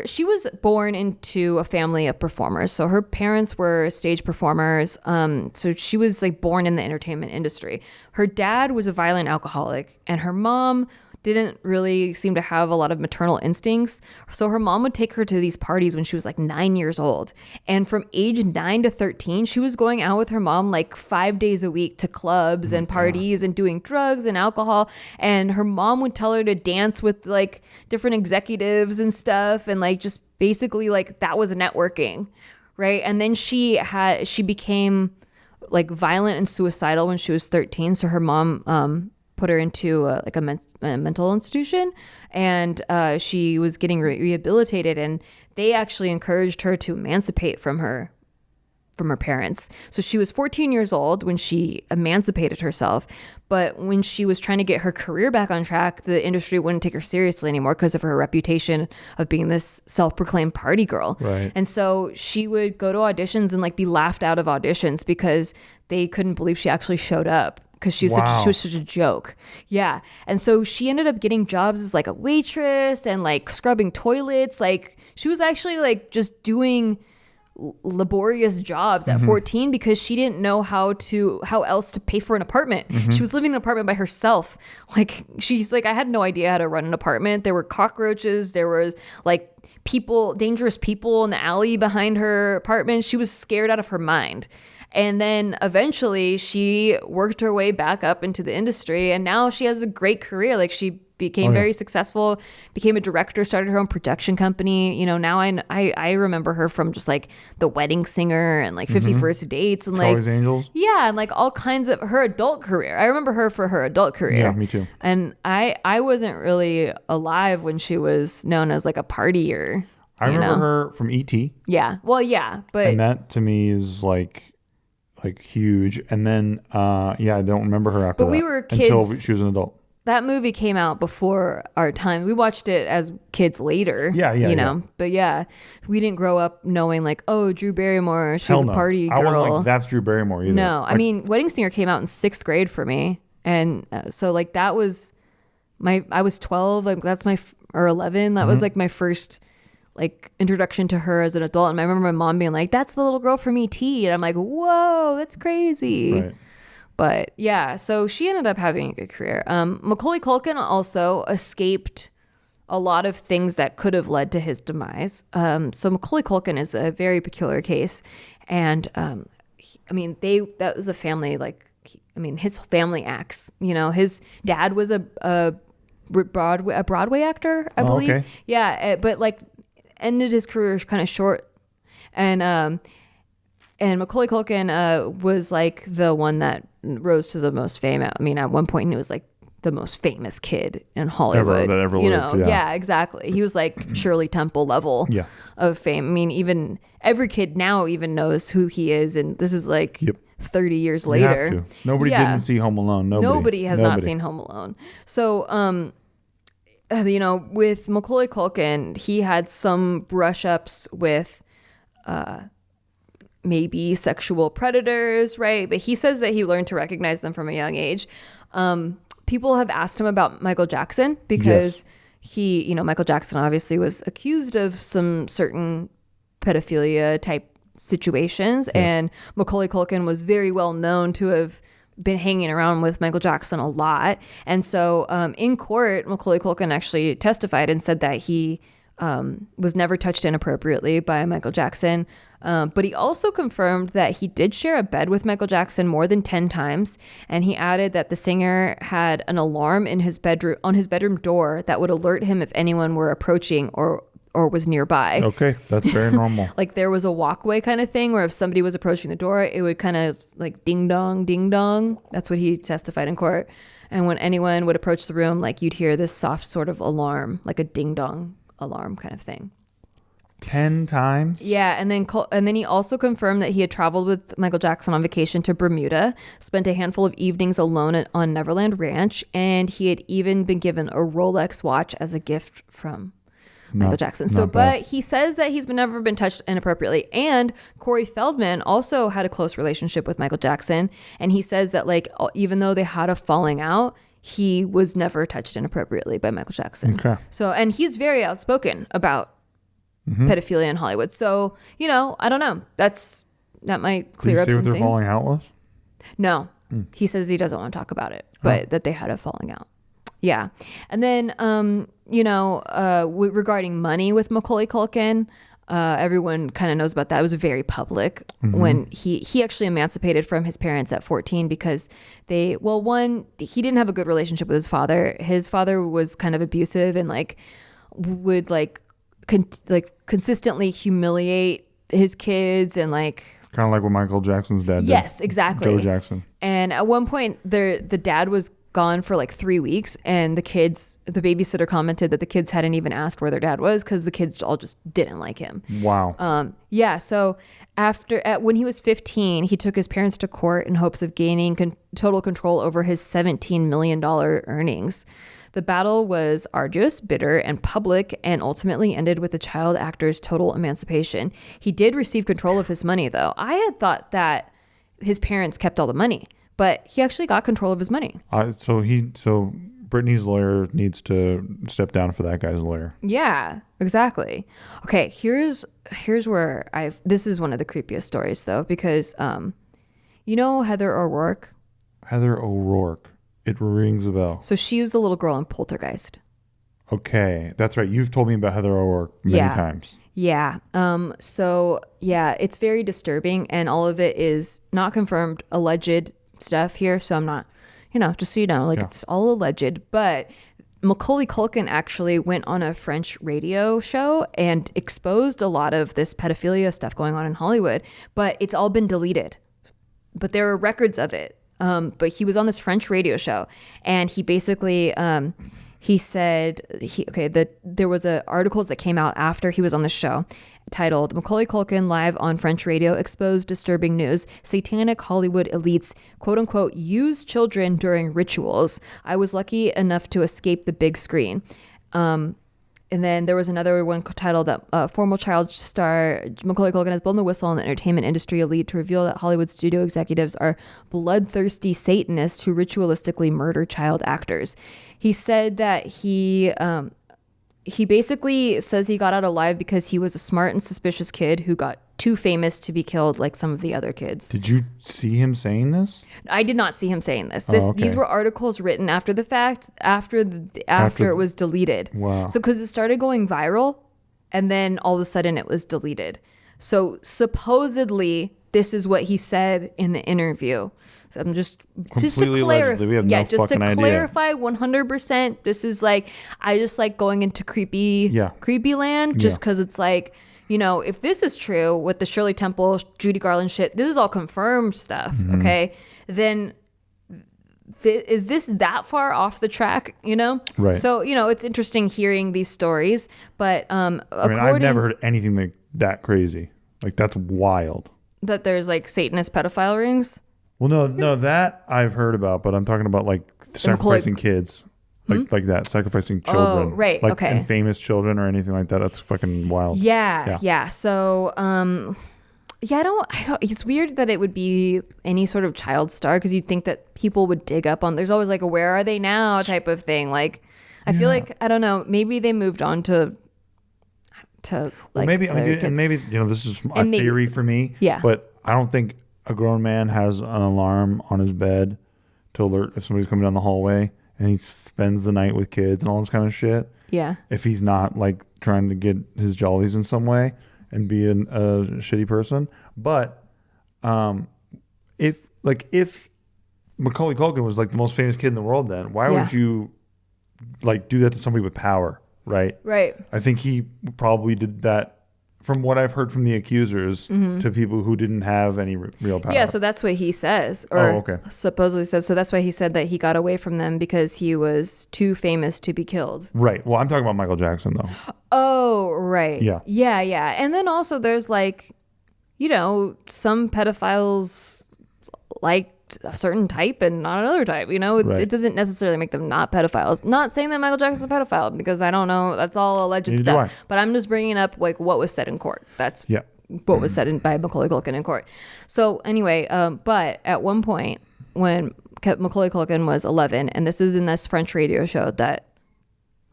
Speaker 1: she was born into a family of performers. So her parents were stage performers. So she was like born in the entertainment industry. Her dad was a violent alcoholic, and her mom didn't really seem to have a lot of maternal instincts. So her mom would take her to these parties when she was like 9 years old. And from age 9 to 13, she was going out with her mom like 5 days a week to clubs and parties and doing drugs and alcohol. And her mom would tell her to dance with like different executives and stuff. And like just basically like that was networking, right? And then she became like violent and suicidal when she was 13. So her mom put her into a mental institution, and she was getting rehabilitated, and they actually encouraged her to emancipate from her parents. So she was 14 years old when she emancipated herself, but when she was trying to get her career back on track, the industry wouldn't take her seriously anymore because of her reputation of being this self-proclaimed party girl.
Speaker 2: Right.
Speaker 1: And so she would go to auditions and like be laughed out of auditions because they couldn't believe she actually showed up, because she was such a joke. Yeah. And so she ended up getting jobs as like a waitress and like scrubbing toilets. Like she was actually like just doing laborious jobs at 14 because she didn't know how else to pay for an apartment. She was living in an apartment by herself. Like she's like, I had no idea how to run an apartment. There were cockroaches. There was like dangerous people in the alley behind her apartment. She was scared out of her mind. And then eventually she worked her way back up into the industry, and now she has a great career. Like she became very successful, became a director, started her own production company. You know, now I remember her from just like The Wedding Singer and like 50 First Dates and
Speaker 2: Charlie's
Speaker 1: like
Speaker 2: Angels.
Speaker 1: Yeah, and like all kinds of her adult career. I remember her for her adult career.
Speaker 2: Yeah, me too.
Speaker 1: And I wasn't really alive when she was known as like a partier.
Speaker 2: I remember her from E.T.
Speaker 1: Yeah. Well, yeah, but
Speaker 2: and that to me is like huge. And then I don't remember her after that.
Speaker 1: But we were kids
Speaker 2: until she was an adult.
Speaker 1: That movie came out before our time. We watched it as kids later.
Speaker 2: Yeah,
Speaker 1: you know. But yeah, we didn't grow up knowing like, oh, Drew Barrymore, she's a party girl.
Speaker 2: I wasn't like, that's Drew Barrymore either.
Speaker 1: No,
Speaker 2: like,
Speaker 1: I mean, Wedding Singer came out in 6th grade for me, and so like that was I was 12. Like that's or 11. That was like my first like introduction to her as an adult. And I remember my mom being like, that's the little girl from E.T. And I'm like, whoa, that's crazy. Right. But yeah, so she ended up having a good career. Macaulay Culkin also escaped a lot of things that could have led to his demise. So Macaulay Culkin is a very peculiar case. And that was a family, his family acts. You know, his dad was a Broadway actor, I believe. Okay. Yeah, but like ended his career kind of short. And Macaulay Culkin was like the one that rose to the most fame. I mean, at one point he was like the most famous kid in Hollywood.
Speaker 2: Ever lived,
Speaker 1: yeah, exactly. He was like Shirley Temple level of fame. I mean, even every kid now even knows who he is, and this is like 30 years later.
Speaker 2: You have to. Nobody didn't see Home Alone.
Speaker 1: Nobody has not seen Home Alone. So, with Macaulay Culkin, he had some brush ups with maybe sexual predators, right? But he says that he learned to recognize them from a young age. People have asked him about Michael Jackson because Michael Jackson obviously was accused of some certain pedophilia type situations. Yes. And Macaulay Culkin was very well known to have been hanging around with Michael Jackson a lot. And so in court, Macaulay Culkin actually testified and said that he was never touched inappropriately by Michael Jackson. But he also confirmed that he did share a bed with Michael Jackson more than 10 times. And he added that the singer had an alarm in his bedroom, on his bedroom door, that would alert him if anyone were approaching or was nearby.
Speaker 2: Okay, that's very normal.
Speaker 1: Like there was a walkway kind of thing where if somebody was approaching the door, it would kind of like ding dong, ding dong. That's what he testified in court. And when anyone would approach the room, like you'd hear this soft sort of alarm, like a ding dong alarm kind of thing.
Speaker 2: 10 times?
Speaker 1: Yeah, and then he also confirmed that he had traveled with Michael Jackson on vacation to Bermuda, spent a handful of evenings alone on Neverland Ranch, and he had even been given a Rolex watch as a gift from Michael Jackson. But he says that he's never been touched inappropriately. And Corey Feldman also had a close relationship with Michael Jackson, and he says that like even though they had a falling out, he was never touched inappropriately by Michael Jackson.
Speaker 2: Okay.
Speaker 1: So, and he's very outspoken about pedophilia in Hollywood. So, I don't know. That might clear up
Speaker 2: something. Did you see what
Speaker 1: something.
Speaker 2: their falling out was?
Speaker 1: No. He says he doesn't want to talk about it, but that they had a falling out. Yeah. And then, regarding money with Macaulay Culkin, everyone kind of knows about that. It was very public when he actually emancipated from his parents at 14 because he didn't have a good relationship with his father. His father was kind of abusive and would consistently humiliate his kids and
Speaker 2: kind of like what Michael Jackson's dad did.
Speaker 1: Yes, exactly.
Speaker 2: Joe Jackson.
Speaker 1: And at one point the dad was gone for 3 weeks, and the babysitter commented that the kids hadn't even asked where their dad was because the kids all just didn't like him.
Speaker 2: Wow.
Speaker 1: So when he was 15, he took his parents to court in hopes of gaining total control over his $17 million earnings. The battle was arduous, bitter, and public, and ultimately ended with the child actor's total emancipation. He did receive control of his money, though. I had thought that his parents kept all the money, but he actually got control of his money. So
Speaker 2: Britney's lawyer needs to step down for that guy's lawyer.
Speaker 1: Yeah, exactly. Okay, here's where this is one of the creepiest stories though, because Heather O'Rourke.
Speaker 2: Heather O'Rourke. It rings a bell.
Speaker 1: So she was the little girl in Poltergeist.
Speaker 2: Okay, that's right. You've told me about Heather O'Rourke many times.
Speaker 1: Yeah. It's very disturbing, and all of it is not confirmed, alleged stuff here. So I'm not, just so you know, it's all alleged. But Macaulay Culkin actually went on a French radio show and exposed a lot of this pedophilia stuff going on in Hollywood, but it's all been deleted. But there are records of it. But he was on this French radio show, and he basically he said there was articles that came out after he was on the show titled "Macaulay Culkin live on French radio exposed disturbing news: Satanic Hollywood elites quote unquote use children during rituals. I was lucky enough to escape the big screen." And then there was another one titled that former child star Macaulay Culkin has blown the whistle on the entertainment industry elite to reveal that Hollywood studio executives are bloodthirsty Satanists who ritualistically murder child actors. He said that he basically says he got out alive because he was a smart and suspicious kid who got too famous to be killed like some of the other kids.
Speaker 2: Did you see him saying this?
Speaker 1: I did not see him saying this.
Speaker 2: Okay.
Speaker 1: These were articles written after the fact, after it was deleted.
Speaker 2: Wow.
Speaker 1: So because it started going viral, and then all of a sudden it was deleted. So supposedly this is what he said in the interview. So I'm just to clarify.
Speaker 2: We have no fucking idea.
Speaker 1: Clarify 100%. This is I just like going into creepy land just because it's if this is true with the Shirley Temple, Judy Garland shit, this is all confirmed stuff, okay? Then is this that far off the track,
Speaker 2: Right.
Speaker 1: So, it's interesting hearing these stories, but
Speaker 2: I've never heard anything that crazy. That's wild.
Speaker 1: That there's Satanist pedophile rings?
Speaker 2: Well, no, that I've heard about, but I'm talking about sacrificing kids. Like that, sacrificing children.
Speaker 1: Oh, right. Okay.
Speaker 2: And famous children or anything like that. That's fucking wild.
Speaker 1: Yeah. So, I don't, it's weird that it would be any sort of child star because you'd think that people would dig up on, there's always a where are they now type of thing. I feel I don't know, maybe they moved on to
Speaker 2: maybe, this is a theory for me.
Speaker 1: Yeah.
Speaker 2: But I don't think a grown man has an alarm on his bed to alert if somebody's coming down the hallway. And he spends the night with kids and all this kind of shit. Yeah. If he's not trying to get his jollies in some way and be a shitty person. But if Macaulay Culkin was the most famous kid in the world, then why would you do that to somebody with power? Right. Right. I think he probably did that from what I've heard from the accusers to people who didn't have any real power.
Speaker 1: Yeah, so that's what he says, or supposedly says. So that's why he said that he got away from them because he was too famous to be killed.
Speaker 2: Right. Well, I'm talking about Michael Jackson, though.
Speaker 1: Oh, right.
Speaker 2: Yeah.
Speaker 1: Yeah. And then also there's like, some pedophiles like a certain type and not another type. It doesn't necessarily make them not pedophiles. Not saying that Michael Jackson's a pedophile because I don't know. That's all alleged
Speaker 2: Neither
Speaker 1: stuff.
Speaker 2: do I.
Speaker 1: But I'm just bringing up like what was said in court. That's what was said by Macaulay Culkin in court. So anyway, but at one point when Macaulay Culkin was 11, and this is in this French radio show that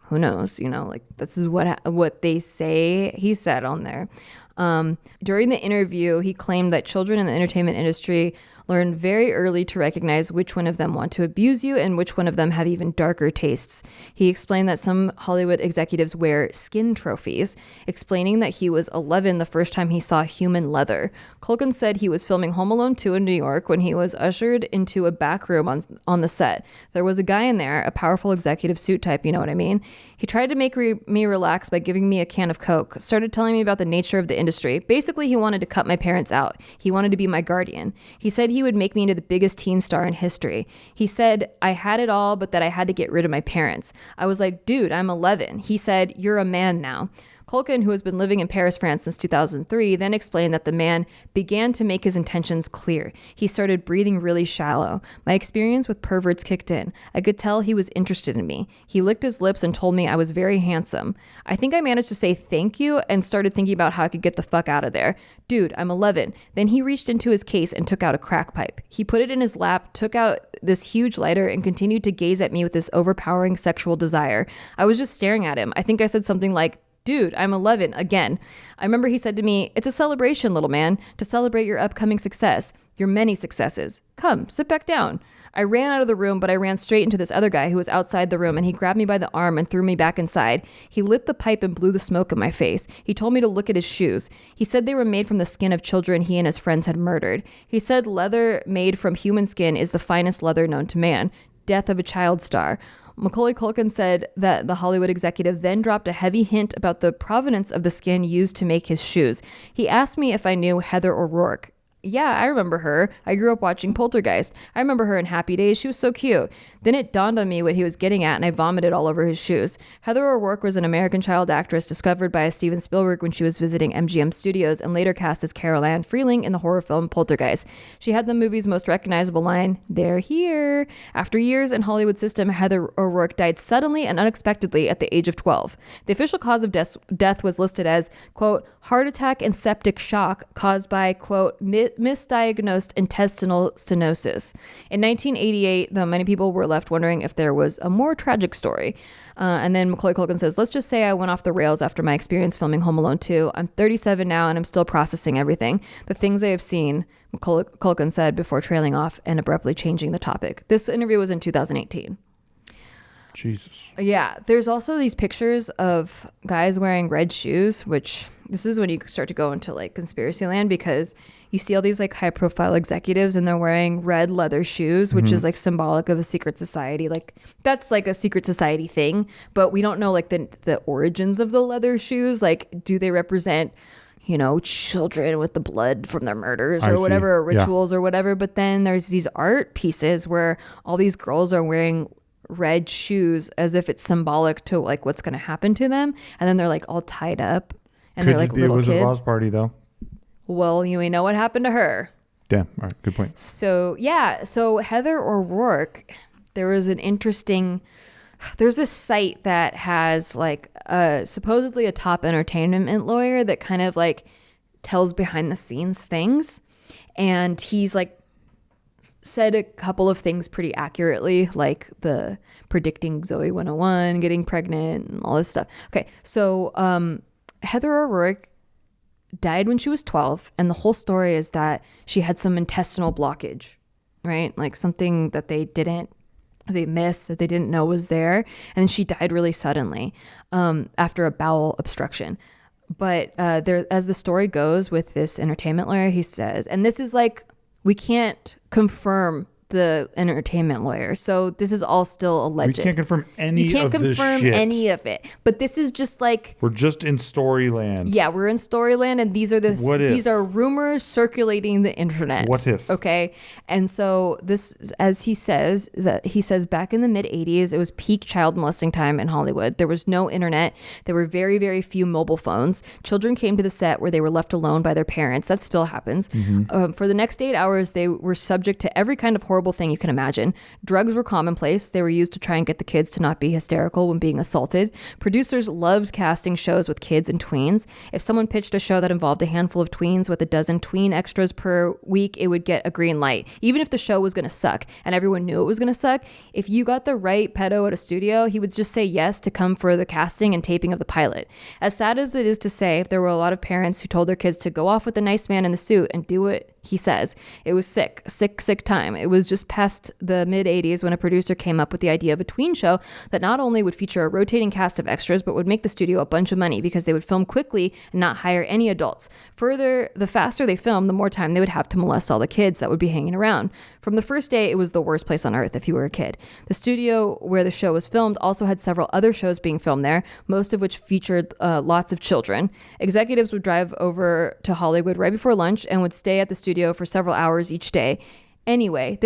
Speaker 1: who knows, like this is what they say he said on there. During the interview, he claimed that children in the entertainment industry learn very early to recognize which one of them want to abuse you and which one of them have even darker tastes. He explained that some Hollywood executives wear skin trophies, explaining that he was 11 the first time he saw human leather. Culkin said he was filming Home Alone 2 in New York when he was ushered into a back room on the set. There was a guy in there, a powerful executive suit type, you know what I mean? He tried to make me relax by giving me a can of Coke, started telling me about the nature of the industry. Basically, he wanted to cut my parents out. He wanted to be my guardian. He said he would make me into the biggest teen star in history. He said I had it all, but that I had to get rid of my parents. I was like, dude, I'm 11. He said, you're a man now. Culkin, who has been living in Paris, France since 2003, then explained that the man began to make his intentions clear. He started breathing really shallow. My experience with perverts kicked in. I could tell he was interested in me. He licked his lips and told me I was very handsome. I think I managed to say thank you and started thinking about how I could get the fuck out of there. Dude, I'm 11. Then he reached into his case and took out a crack pipe. He put it in his lap, took out this huge lighter, and continued to gaze at me with this overpowering sexual desire. I was just staring at him. I think I said something like, dude, I'm 11 again. I remember he said to me, it's a celebration, little man, to celebrate your upcoming success, your many successes. Come, sit back down. I ran out of the room, but I ran straight into this other guy who was outside the room, and he grabbed me by the arm and threw me back inside. He lit the pipe and blew the smoke in my face. He told me to look at his shoes. He said they were made from the skin of children he and his friends had murdered. He said leather made from human skin is the finest leather known to man. Death of a child star. Macaulay Culkin said that the Hollywood executive then dropped a heavy hint about the provenance of the skin used to make his shoes. He asked me if I knew Heather O'Rourke. Yeah, I remember her. I grew up watching Poltergeist. I remember her in Happy Days. She was so cute. Then it dawned on me what he was getting at, and I vomited all over his shoes. Heather O'Rourke was an American child actress discovered by Steven Spielberg when she was visiting MGM Studios and later cast as Carol Ann Freeling in the horror film Poltergeist. She had the movie's most recognizable line, "They're here." After years in Hollywood system, Heather O'Rourke died suddenly and unexpectedly at the age of 12. The official cause of death was listed as, quote, heart attack and septic shock caused by, quote, misdiagnosed intestinal stenosis. In 1988, though many people were left wondering if there was a more tragic story. And then Macaulay Culkin says, let's just say I went off the rails after my experience filming Home Alone 2. I'm 37 now and I'm still processing everything. The things I have seen, Macaulay Culkin said before trailing off and abruptly changing the topic. This interview was in 2018.
Speaker 2: Jesus.
Speaker 1: Yeah. There's also these pictures of guys wearing red shoes, which this is when you start to go into like conspiracy land because you see all these like high profile executives and they're wearing red leather shoes, which is like symbolic of a secret society. Like that's like a secret society thing, but we don't know like the origins of the leather shoes. Like, do they represent, children with the blood from their murders or whatever, or rituals or whatever? But then there's these art pieces where all these girls are wearing red shoes as if it's symbolic to like what's going to happen to them, and then they're like all tied up and they're like little kids. It was a Ross
Speaker 2: party though.
Speaker 1: Well, you know what happened to her.
Speaker 2: Damn. All right, good point.
Speaker 1: So Heather O'Rourke, there's this site that has like supposedly a top entertainment lawyer that kind of like tells behind the scenes things, and he's like said a couple of things pretty accurately, like the predicting Zoe 101, getting pregnant and all this stuff. Okay, so Heather O'Rourke died when she was 12, and the whole story is that she had some intestinal blockage, right? Like something that they missed, that they didn't know was there, and she died really suddenly after a bowel obstruction. But there, as the story goes with this entertainment lawyer, he says, and this is like, we can't confirm the entertainment lawyer. So this is all still alleged.
Speaker 2: We can't confirm any of this shit.
Speaker 1: You can't confirm any of it. But this is just like...
Speaker 2: We're just in Storyland.
Speaker 1: Yeah, we're in Storyland, and these are rumors circulating the internet.
Speaker 2: What if?
Speaker 1: Okay. And so this, as he says back in the mid-'80s, it was peak child molesting time in Hollywood. There was no internet. There were very, very few mobile phones. Children came to the set where they were left alone by their parents. That still happens. For the next 8 hours, they were subject to every kind of horrible thing you can imagine. Drugs were commonplace. They were used to try and get the kids to not be hysterical when being assaulted. Producers loved casting shows with kids and tweens. If someone pitched a show that involved a handful of tweens with a dozen tween extras per week, it would get a green light. Even if the show was going to suck and everyone knew it was going to suck, if you got the right pedo at a studio, he would just say yes to come for the casting and taping of the pilot. As sad as it is to say, there were a lot of parents who told their kids to go off with the nice man in the suit and do what he says. It was sick time. It was just past the mid-'80s when a producer came up with the idea of a tween show that not only would feature a rotating cast of extras, but would make the studio a bunch of money because they would film quickly and not hire any adults. Further, the faster they filmed, the more time they would have to molest all the kids that would be hanging around. From the first day, it was the worst place on earth if you were a kid. The studio where the show was filmed also had several other shows being filmed there, most of which featured lots of children. Executives would drive over to Hollywood right before lunch and would stay at the studio for several hours each day. Anyway,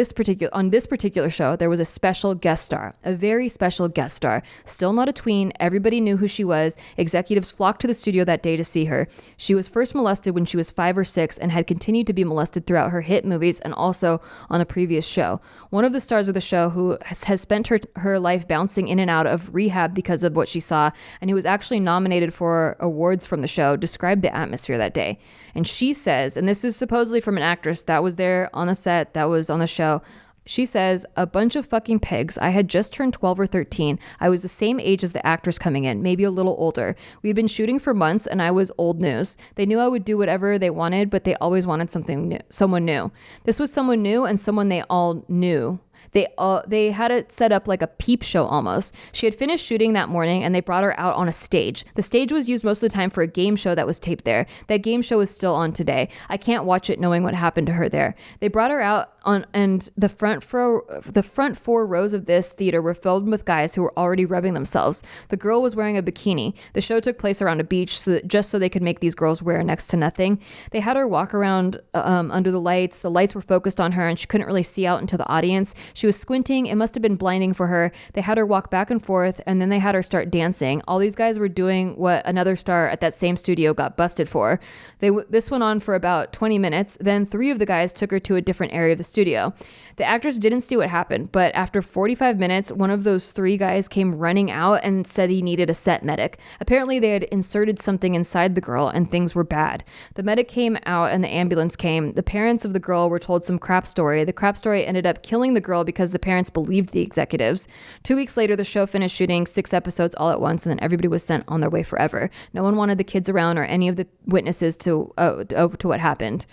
Speaker 1: on this particular show, there was a special guest star, a very special guest star. Still not a tween. Everybody knew who she was. Executives flocked to the studio that day to see her. She was first molested when she was 5 or 6 and had continued to be molested throughout her hit movies and also on a previous show. One of the stars of the show, who has spent her life bouncing in and out of rehab because of what she saw, and who was actually nominated for awards from the show, described the atmosphere that day. And she says, and this is supposedly from an actress that was there on the set, that was on the show. She says, "A bunch of fucking pigs. I had just turned 12 or 13. I was the same age as the actress coming in, maybe a little older. We had been shooting for months and I was old news. They knew I would do whatever they wanted, but they always wanted someone new. This was someone new and someone they all knew. They had it set up like a peep show almost. She had finished shooting that morning and they brought her out on a stage. The stage was used most of the time for a game show that was taped there. That game show is still on today. I can't watch it knowing what happened to her there. They brought her out on, and the front 4 rows of this theater were filled with guys who were already rubbing themselves. The girl was wearing a bikini. The show took place around a beach just so they could make these girls wear next to nothing. They had her walk around under the lights. The lights were focused on her and she couldn't really see out into the audience. She was squinting. It must have been blinding for her. They had her walk back and forth and then they had her start dancing. All these guys were doing what another star at that same studio got busted for. This went on for about 20 minutes. Then 3 of the guys took her to a different area of the studio. The actress didn't see what happened, but after 45 minutes, one of those 3 guys came running out and said he needed a set medic. Apparently they had inserted something inside the girl and things were bad. The medic came out and the ambulance came. The parents of the girl were told some crap story. The crap story ended up killing the girl because the parents believed the executives. 2 weeks later, the show finished shooting 6 episodes all at once and then everybody was sent on their way forever. No one wanted the kids around or any of the witnesses to what happened.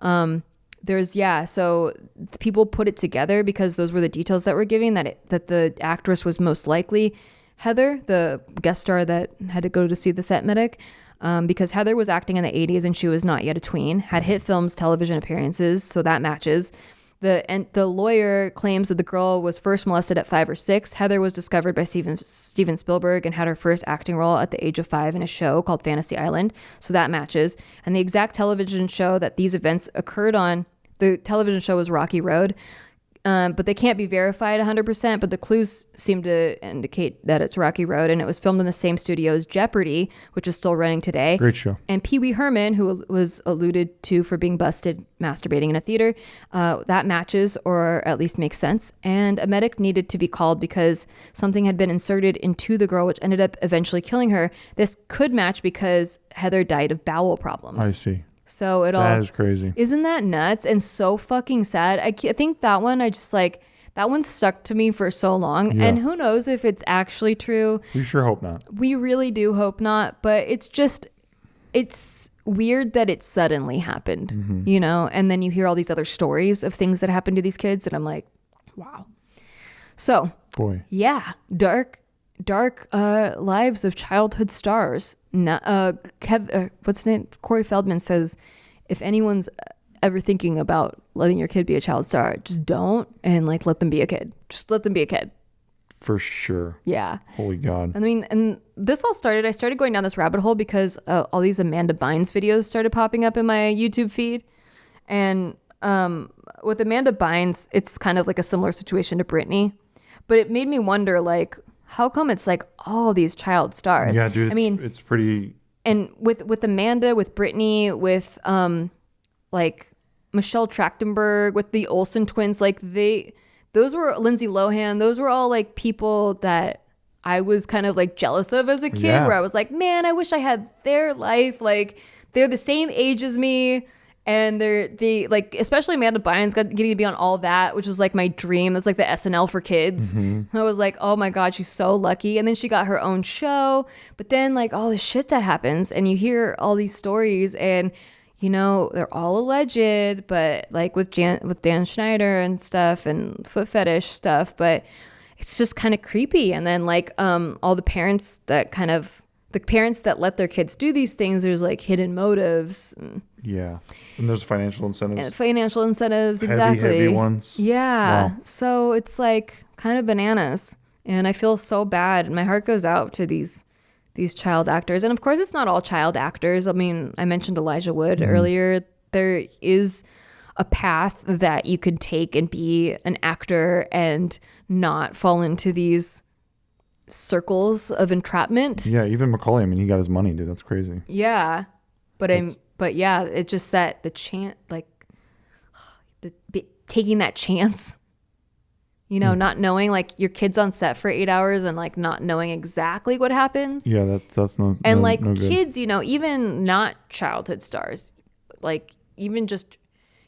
Speaker 1: So people put it together because those were the details that were giving that the actress was most likely Heather, the guest star that had to go to see the set medic, because Heather was acting in the 80s and she was not yet a tween, had hit films, television appearances, so that matches. The lawyer claims that the girl was first molested at 5 or 6. Heather was discovered by Steven Spielberg and had her first acting role at the age of 5 in a show called Fantasy Island. So that matches. And the exact television show that these events occurred on, the television show was Rocky Road. But they can't be verified 100%, but the clues seem to indicate that it's Rocky Road, and it was filmed in the same studio as Jeopardy, which is still running today.
Speaker 2: Great show.
Speaker 1: And Pee Wee Herman, who was alluded to for being busted masturbating in a theater, that matches, or at least makes sense. And a medic needed to be called because something had been inserted into the girl, which ended up eventually killing her. This could match because Heather died of bowel problems.
Speaker 2: I see.
Speaker 1: So
Speaker 2: that is crazy.
Speaker 1: Isn't that nuts and so fucking sad? I think that one, that one stuck to me for so long. Yeah. And who knows if it's actually true.
Speaker 2: We sure hope not.
Speaker 1: We really do hope not. But it's weird that it suddenly happened, and then you hear all these other stories of things that happened to these kids. And I'm like, wow. So,
Speaker 2: boy,
Speaker 1: yeah, dark lives of childhood stars. What's his name? Corey Feldman says, if anyone's ever thinking about letting your kid be a child star, just don't, and like let them be a kid. Just let them be a kid.
Speaker 2: For sure.
Speaker 1: Yeah.
Speaker 2: Holy God.
Speaker 1: I mean, and this all started, I started going down this rabbit hole because all these Amanda Bynes videos started popping up in my YouTube feed. And with Amanda Bynes, it's kind of like a similar situation to Britney. But it made me wonder, like, how come it's like all these child stars?
Speaker 2: Yeah, dude.
Speaker 1: I mean,
Speaker 2: it's pretty.
Speaker 1: And with Amanda, with Britney, with like Michelle Trachtenberg, with the Olsen twins, like those were Lindsay Lohan. Those were all like people that I was kind of like jealous of as a kid, where I was like, man, I wish I had their life. Like they're the same age as me. And they like, especially Amanda Bynes getting to be on All That, which was like my dream. It's like the SNL for kids. Mm-hmm. I was like, oh my God, she's so lucky. And then she got her own show. But then like all this shit that happens, and you hear all these stories, and you know they're all alleged. But like with Dan Schneider and stuff, and foot fetish stuff. But it's just kind of creepy. And then like all the parents that let their kids do these things, there's like hidden motives.
Speaker 2: Yeah. And there's financial incentives.
Speaker 1: Exactly.
Speaker 2: Heavy ones.
Speaker 1: Yeah.
Speaker 2: Wow.
Speaker 1: So it's like kind of bananas. And I feel so bad. My heart goes out to these child actors. And of course, it's not all child actors. I mean, I mentioned Elijah Wood earlier. There is a path that you could take and be an actor and not fall into these circles of entrapment.
Speaker 2: Yeah, even Macaulay, I mean, he got his money, dude. That's crazy.
Speaker 1: Yeah. But yeah, it's just that the chance, like taking that chance, you know, not knowing, like your kid's on set for 8 hours and like not knowing exactly what happens.
Speaker 2: Yeah, that's no.
Speaker 1: And
Speaker 2: no,
Speaker 1: like
Speaker 2: no good.
Speaker 1: kids, you know, even not childhood stars, like even just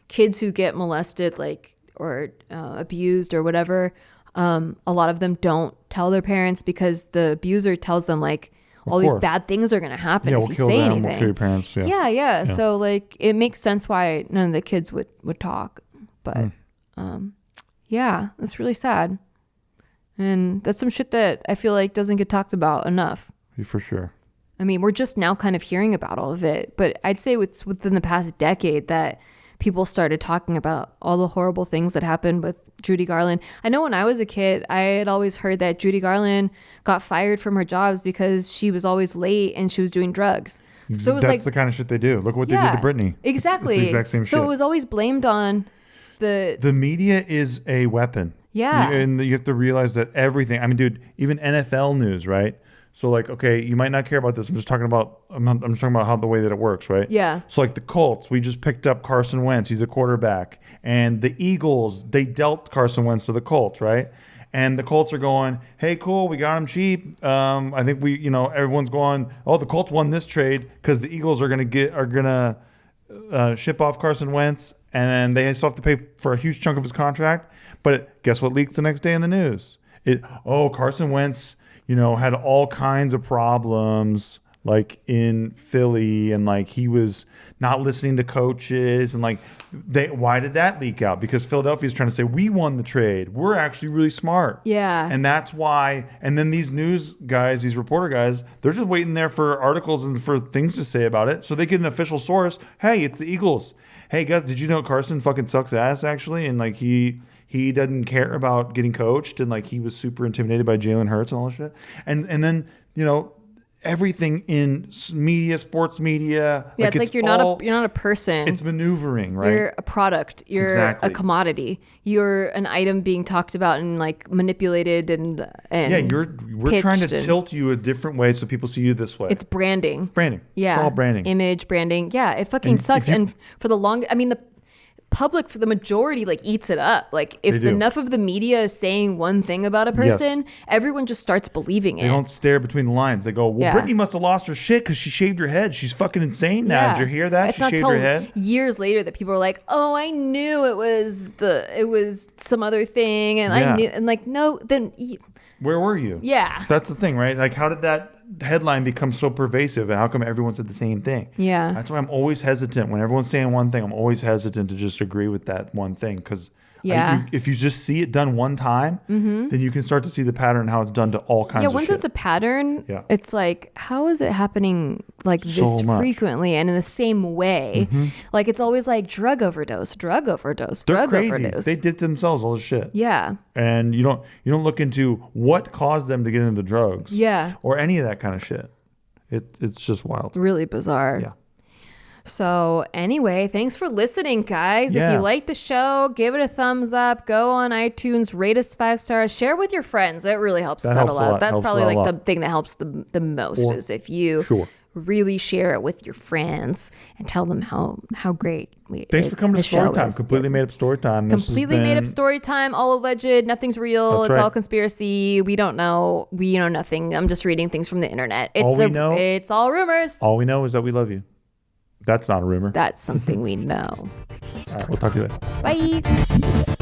Speaker 1: kids who get molested, like or abused or whatever. A lot of them don't tell their parents because the abuser tells them like, all these bad things are going to happen if you say anything. We'll kill your parents. Yeah. So like it makes sense why none of the kids would talk. But yeah, it's really sad. And that's some shit that I feel like doesn't get talked about enough.
Speaker 2: For sure.
Speaker 1: I mean, we're just now kind of hearing about all of it. But I'd say it's within the past decade that people started talking about all the horrible things that happened with Judy Garland. I know when I was a kid, I had always heard that Judy Garland got fired from her jobs because she was always late and she was doing drugs. So it was
Speaker 2: that's the kind of shit they do. Look what they did to Britney.
Speaker 1: Exactly.
Speaker 2: It's the exact same shit.
Speaker 1: So it was always blamed on the media
Speaker 2: is a weapon.
Speaker 1: Yeah.
Speaker 2: And you have to realize that everything, I mean, dude, even NFL news, right? So like, okay, you might not care about this. I'm just talking about how the way that it works, right?
Speaker 1: Yeah.
Speaker 2: So like the Colts, we just picked up Carson Wentz. He's a quarterback. And the Eagles, they dealt Carson Wentz to the Colts, right? And the Colts are going, hey, cool, we got him cheap. I think everyone's going, oh, the Colts won this trade because the Eagles are gonna ship off Carson Wentz, and then they still have to pay for a huge chunk of his contract. But guess what leaked the next day in the news? Carson Wentz, had all kinds of problems like in Philly, and like he was not listening to coaches, and like why did that leak out? Because Philadelphia's trying to say we won the trade. We're actually really smart.
Speaker 1: Yeah.
Speaker 2: And that's why. And then these news guys, these reporter guys, they're just waiting there for articles and for things to say about it. So they get an official source. Hey, it's the Eagles. Hey guys, did you know Carson fucking sucks ass actually? And like he doesn't care about getting coached, and like he was super intimidated by Jalen Hurts and all that shit. And then everything in media, sports media.
Speaker 1: Yeah, it's you're not a person.
Speaker 2: It's maneuvering, right?
Speaker 1: You're a product. You're a commodity. You're an item being talked about and like manipulated and
Speaker 2: yeah. We're trying to tilt you a different way so people see you this way.
Speaker 1: It's branding.
Speaker 2: Branding.
Speaker 1: Yeah.
Speaker 2: It's all branding.
Speaker 1: Image branding. Yeah, it fucking sucks. And for the the public, for the majority, like eats it up. Like if enough of the media is saying one thing about a person, everyone just starts believing it.
Speaker 2: They don't stare between the lines. They go, well, Britney must have lost her shit because she shaved her head. She's fucking insane now.
Speaker 1: Yeah.
Speaker 2: Did you hear that?
Speaker 1: It's
Speaker 2: she
Speaker 1: not
Speaker 2: shaved her head.
Speaker 1: Years later that people are like, oh, I knew it was some other thing, and I knew, and like, no, then
Speaker 2: where were you?
Speaker 1: Yeah,
Speaker 2: that's the thing, right? Like, how did that headline become so pervasive, and how come everyone said the same thing?
Speaker 1: Yeah,
Speaker 2: that's why I'm always hesitant when everyone's saying one thing. I'm always hesitant to just agree with that one thing, because
Speaker 1: Yeah.
Speaker 2: If you just see it done one time, then you can start to see the pattern how it's done to all kinds of shit.
Speaker 1: Yeah, once it's a pattern, it's like, how is it happening like this frequently and in the same way? Like it's always like drug overdose. They're crazy.
Speaker 2: They did to themselves all this shit.
Speaker 1: Yeah.
Speaker 2: And you don't look into what caused them to get into the drugs.
Speaker 1: Yeah.
Speaker 2: Or any of that kind of shit. It's just wild.
Speaker 1: Really bizarre.
Speaker 2: Yeah.
Speaker 1: So anyway, thanks for listening, guys.
Speaker 2: Yeah.
Speaker 1: If you like the show, give it a thumbs up. Go on iTunes, rate us 5 stars, share with your friends. It really helps us out a lot. That's probably like the thing that helps the most is if you really share it with your friends and tell them how great
Speaker 2: Thanks for coming to Storytime. Completely made up Storytime.
Speaker 1: Completely made up Storytime. All alleged. Nothing's real. It's all conspiracy. We don't know. We know nothing. I'm just reading things from the internet. It's all rumors.
Speaker 2: All we know is that we love you. That's not a rumor.
Speaker 1: That's something we know.
Speaker 2: All right, we'll talk to you later.
Speaker 1: Bye.